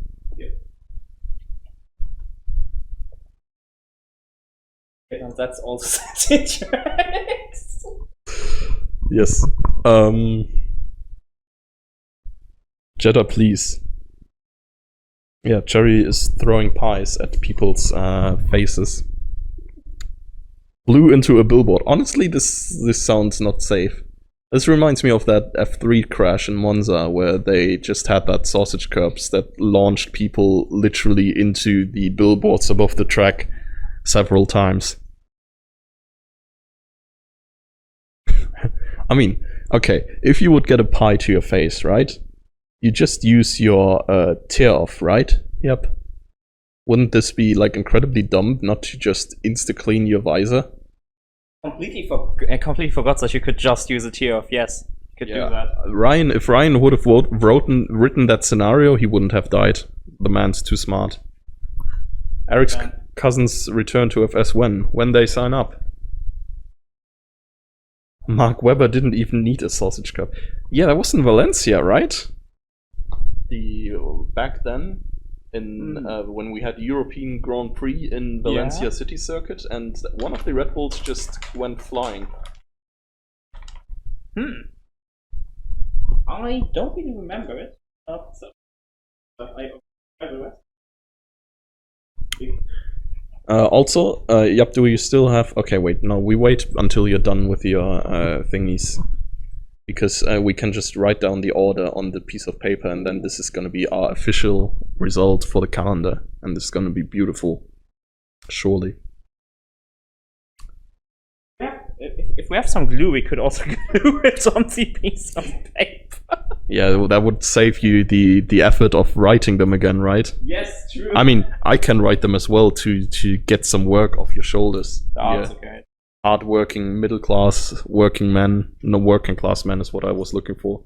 Okay, and that's also City Tracks. Yes. Jeddah, please. Yeah, Cherry is throwing pies at people's faces. Blew into a billboard. Honestly, this sounds not safe. This reminds me of that F3 crash in Monza, where they just had that sausage curbs that launched people literally into the billboards above the track several times. I mean, okay, if you would get a pie to your face, right? You just use your tear off, right? Yep. Wouldn't this be like incredibly dumb not to just insta-clean your visor? I completely forgot that you could just use a tear off. Yes, you could do that. Ryan, if Ryan would have written that scenario, he wouldn't have died. The man's too smart. Eric's cousins return to FS when they sign up. Mark Webber didn't even need a sausage cup. Yeah, that was in Valencia, right? Back then, in when we had European Grand Prix in Valencia City Circuit, and one of the Red Bulls just went flying. I don't really remember it. Also, Yep, do you still have... Okay, wait, no, we wait until you're done with your thingies. Because we can just write down the order on the piece of paper, and then this is going to be our official result for the calendar. And this is going to be beautiful. Surely. Yeah, if we have some glue, we could also glue it on the piece of paper. Yeah, that would save you the effort of writing them again, right? Yes, true. I mean, I can write them as well to get some work off your shoulders. That's okay. Hard-working, middle-class, working man. No, working-class man is what I was looking for.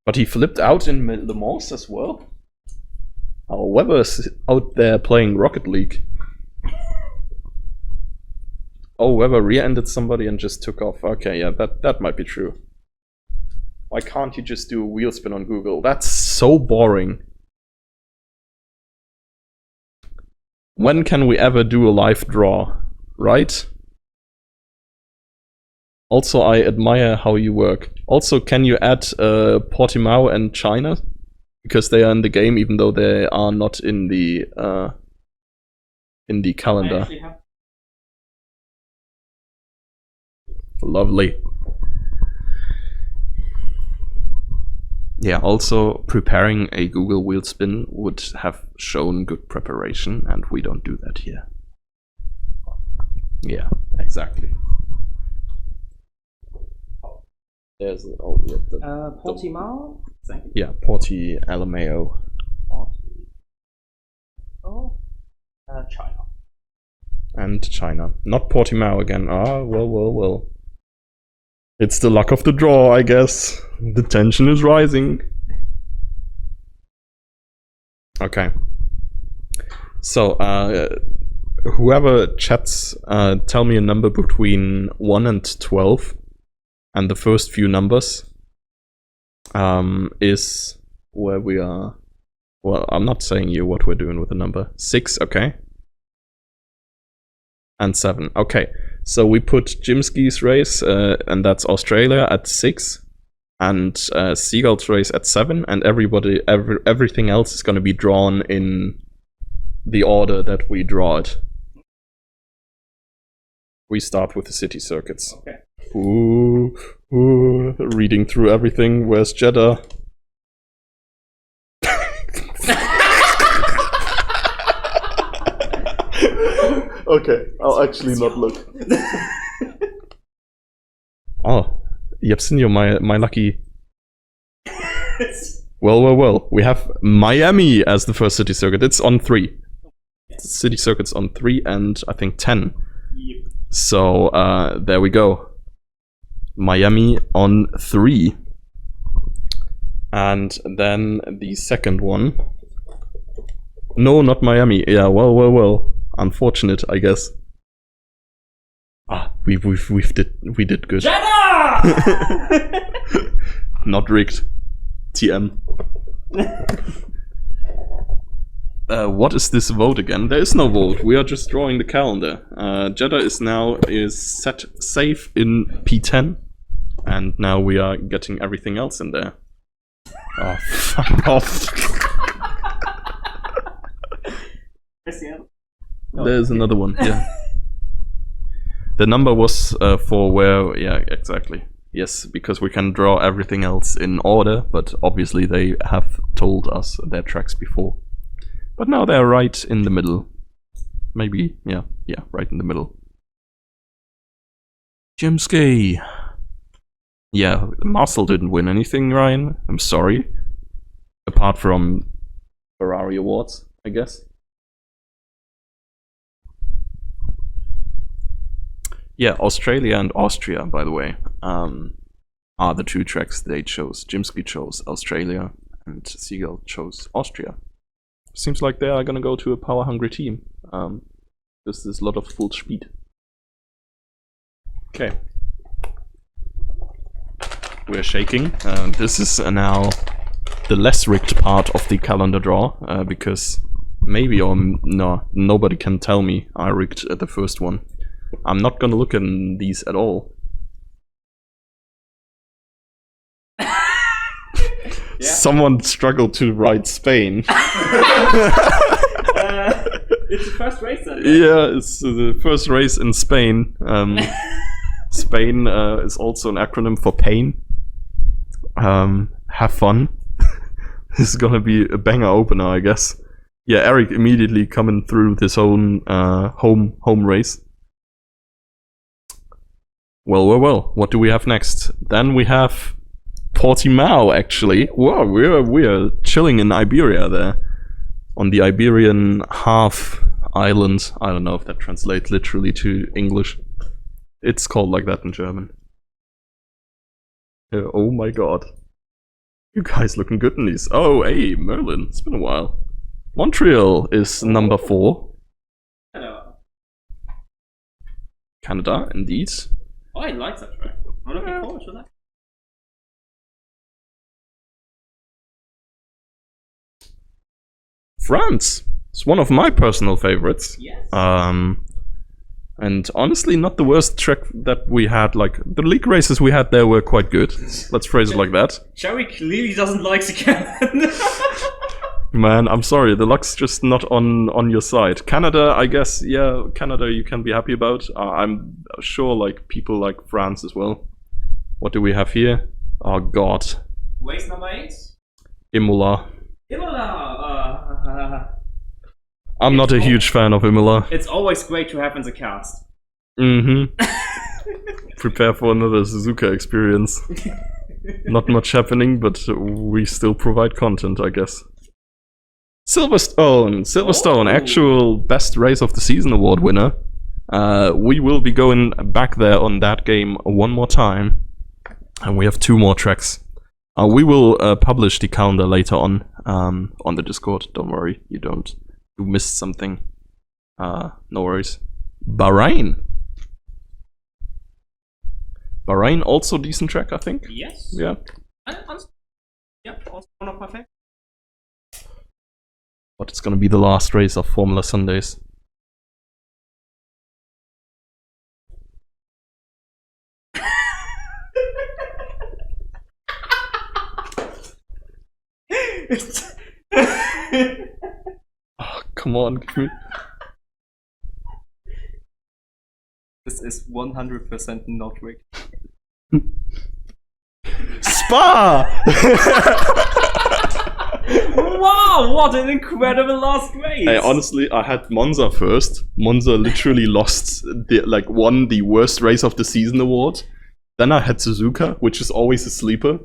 But he flipped out in Le Mans as well. Oh, Webber's out there playing Rocket League. Oh, Webber rear-ended somebody and just took off. Okay, yeah, that might be true. Why can't you just do a wheel spin on Google? That's so boring. When can we ever do a live draw, right? Also, I admire how you work. Also, can you add Portimao and China? Because they are in the game, even though they are not in the calendar. Lovely. Yeah, also preparing a Google wheel spin would have shown good preparation, and we don't do that here. Yeah, exactly. There's Portimao? Yeah, Porti Alameo. China. And China. Not Portimao again. Ah, well. It's the luck of the draw, I guess. The tension is rising. Okay. So, whoever chats, tell me a number between 1 and 12. And the first few numbers is where we are. Well, I'm not saying you what we're doing with the number. 6, okay. And 7, okay. So we put Jimsky's race, and that's Australia, at 6, and Seagull's race at 7, and everything else is going to be drawn in the order that we draw it. We start with the city circuits. Okay. Ooh, reading through everything. Where's Jeddah? Okay, I'll actually not look. Oh, Jepsen, my lucky. Well. We have Miami as the first city circuit. It's on 3. City circuit's on 3 and I think 10. Yep. So there we go. Miami on 3. And then the second one. No, not Miami. Yeah, well. Unfortunate, I guess. Ah, we did good. Jeddah! Not rigged. TM. what is this vote again? There is no vote. We are just drawing the calendar. Jeddah is set safe in P10, and now we are getting everything else in there. Oh, fuck off! There's another one. Yeah. The number was for where? Yeah, exactly. Yes, because we can draw everything else in order, but obviously they have told us their tracks before. But now they're right in the middle. Maybe, yeah, right in the middle. Jimsky. Yeah, Marcel didn't win anything, Ryan. I'm sorry. Apart from Ferrari Awards, I guess. Yeah, Australia and Austria, by the way, are the two tracks they chose. Jimsky chose Australia, and Seagull chose Austria. Seems like they are gonna go to a power-hungry team. There's a lot of full speed. Okay. We're shaking. This is now the less rigged part of the calendar draw, because maybe or no, nobody can tell me I rigged the first one. I'm not gonna look at these at all. Yeah. Someone struggled to write Spain. It's the first race then? Yeah, it's the first race in Spain. Spain is also an acronym for pain. Have fun. This is gonna be a banger opener, I guess. Yeah, Eric immediately coming through this own home race. Well. What do we have next? Then we have Portimao, actually. Whoa, we're chilling in Iberia there. On the Iberian half island. I don't know if that translates literally to English. It's called like that in German. Oh my god. You guys looking good in these. Oh, hey, Merlin. It's been a while. Montreal is number 4. Hello. Canada, indeed. Oh, I like that track. I'm looking forward to that. France. It's one of my personal favorites. Yes. And honestly, not the worst track that we had. Like, the league races we had there were quite good. Let's phrase it like that. Jerry clearly doesn't like the cannon. Man, I'm sorry, the luck's just not on your side. Canada, I guess, yeah, Canada you can be happy about. I'm sure, like, people like France as well. What do we have here? Oh god. Race number 8? Imola. Imola! I'm not a huge fan of Imola. It's always great to have in the cast. Mm-hmm. Prepare for another Suzuka experience. Not much happening, but we still provide content, I guess. Silverstone, actual Best Race of the Season award winner. We will be going back there on that game one more time. And we have 2 more tracks. We will publish the calendar later on the Discord. Don't worry, you missed something. No worries. Bahrain, also decent track, I think. Yes. Yeah. Yeah, also one of my favorites. But it's gonna be the last race of Formula Sundays. Oh, come on, give me. This is 100% not rigged. Spa! Wow, what an incredible last race! Hey, honestly, I had Monza first. Monza literally won the worst race of the season award. Then I had Suzuka, which is always a sleeper.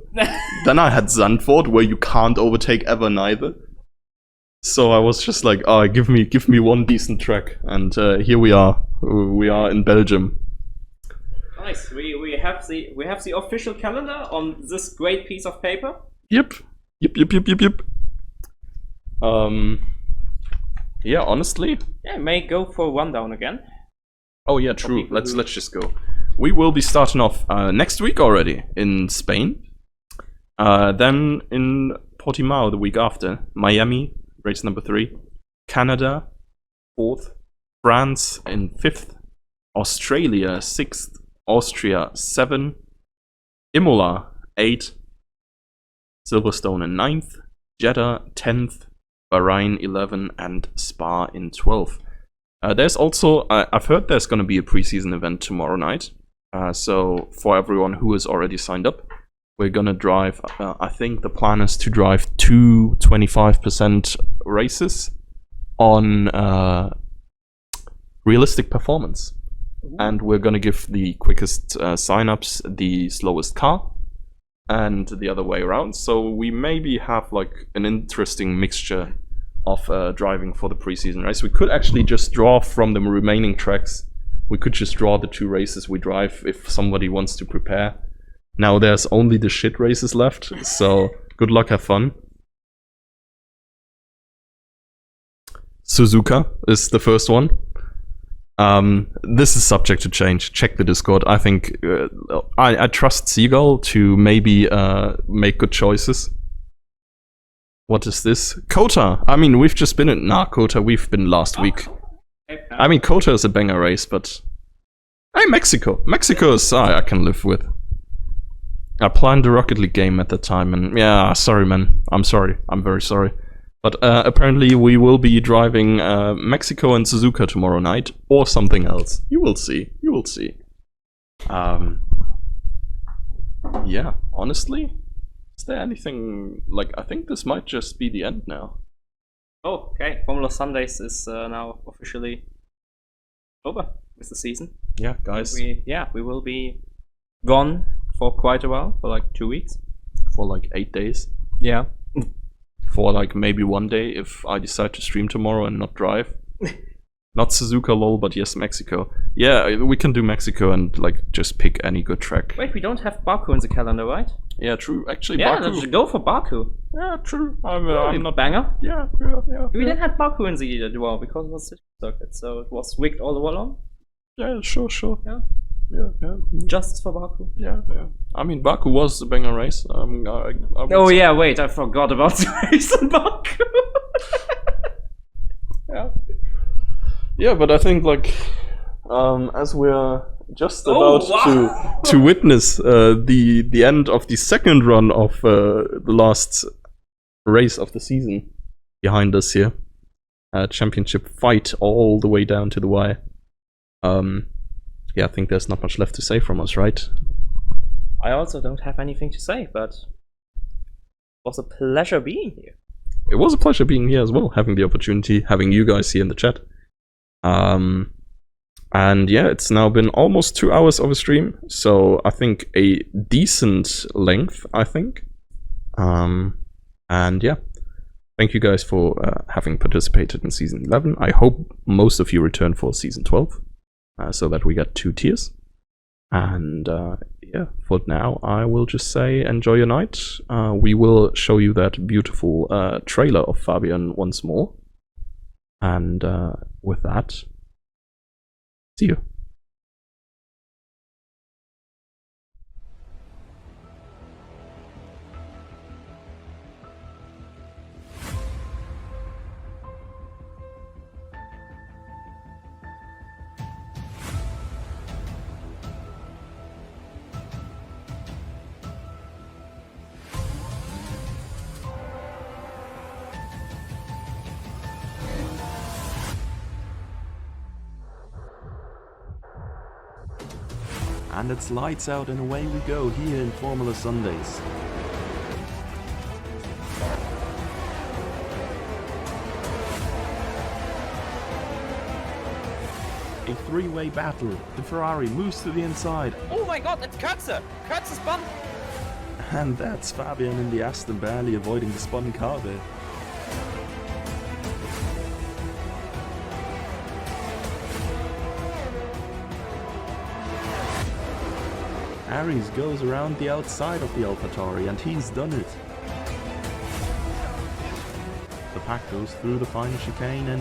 Then I had Zandvoort, where you can't overtake ever neither. So I was just like, oh, give me one decent track, and here we are. We are in Belgium. Nice. We have the official calendar on this great piece of paper. Yep. Yeah, honestly. Yeah, may go for a rundown again. Oh yeah, true. Let's just go. We will be starting off next week already in Spain. Then in Portimao the week after. Miami, race number 3. Canada 4th, France in 5th, Australia 6th, Austria 7, Imola 8, Silverstone in 9th, Jeddah 10th, Bahrain 11, and Spa in 12th. There's also, I've heard there's going to be a preseason event tomorrow night. So for everyone who is already signed up, we're going to drive, I think the plan is to drive 2 25% races on realistic performance. And we're going to give the quickest sign-ups the slowest car, and the other way around. So we maybe have like an interesting mixture of driving for the preseason race. We could actually just draw from the remaining tracks. We could just draw the 2 races we drive if somebody wants to prepare. Now there's only the shit races left, so good luck, have fun. Suzuka is the first one. This is subject to change. Check the Discord. I think I trust Seagull to maybe make good choices. What is this? Kota! I mean, we've just been in... Nah, Kota, we've been last week. I mean, Kota is a banger race, but... Hey, Mexico! Mexico is... I can live with. I planned the Rocket League game at the time, and... Yeah, sorry, man. I'm sorry. I'm very sorry. But apparently we will be driving Mexico and Suzuka tomorrow night, or something else. You will see. You will see. Yeah, honestly... Is there anything, like, I think this might just be the end now. Oh, okay. Formula Sundays is now officially over with the season. Yeah, guys. We will be gone for quite a while, for like 2 weeks. For like 8 days. Yeah. For like maybe 1 day if I decide to stream tomorrow and not drive. Not Suzuka lol, but yes, Mexico. Yeah, we can do Mexico and like just pick any good track. Wait, we don't have Baku in the calendar, right? Yeah, true. Actually, Yeah, Baku. let's go for Baku. Yeah, true. I'm not. Banger. Yeah. We didn't have Baku in the duel because it was city circuit, so it was rigged all the way along. Yeah, sure. Yeah. Yeah. Justice for Baku. Yeah. I mean, Baku was the banger race. I would Oh say- yeah, wait, I forgot about the race in Baku. Yeah. Yeah, but I think like as we're just about to witness the end of the second run of the last race of the season behind us here, championship fight all the way down to the wire. Yeah, I think there's not much left to say from us, right? I also don't have anything to say, but it was a pleasure being here. It was a pleasure being here as well, having the opportunity, having you guys here in the chat. And yeah, it's now been almost 2 hours of a stream, so I think a decent length, I think. And yeah, thank you guys for having participated in Season 11. I hope most of you return for Season 12, so that we get 2 tiers. And yeah, for now, I will just say enjoy your night. We will show you that beautiful trailer of Fabian once more. And with that, see you. And it's lights out and away we go here in Formula Sundays. A three-way battle. The Ferrari moves to the inside. Oh my god, it's Kürzer! Kürzer spun! And that's Fabian in the Aston barely avoiding the spun car there. Aries goes around the outside of the AlphaTauri and he's done it. The pack goes through the final chicane and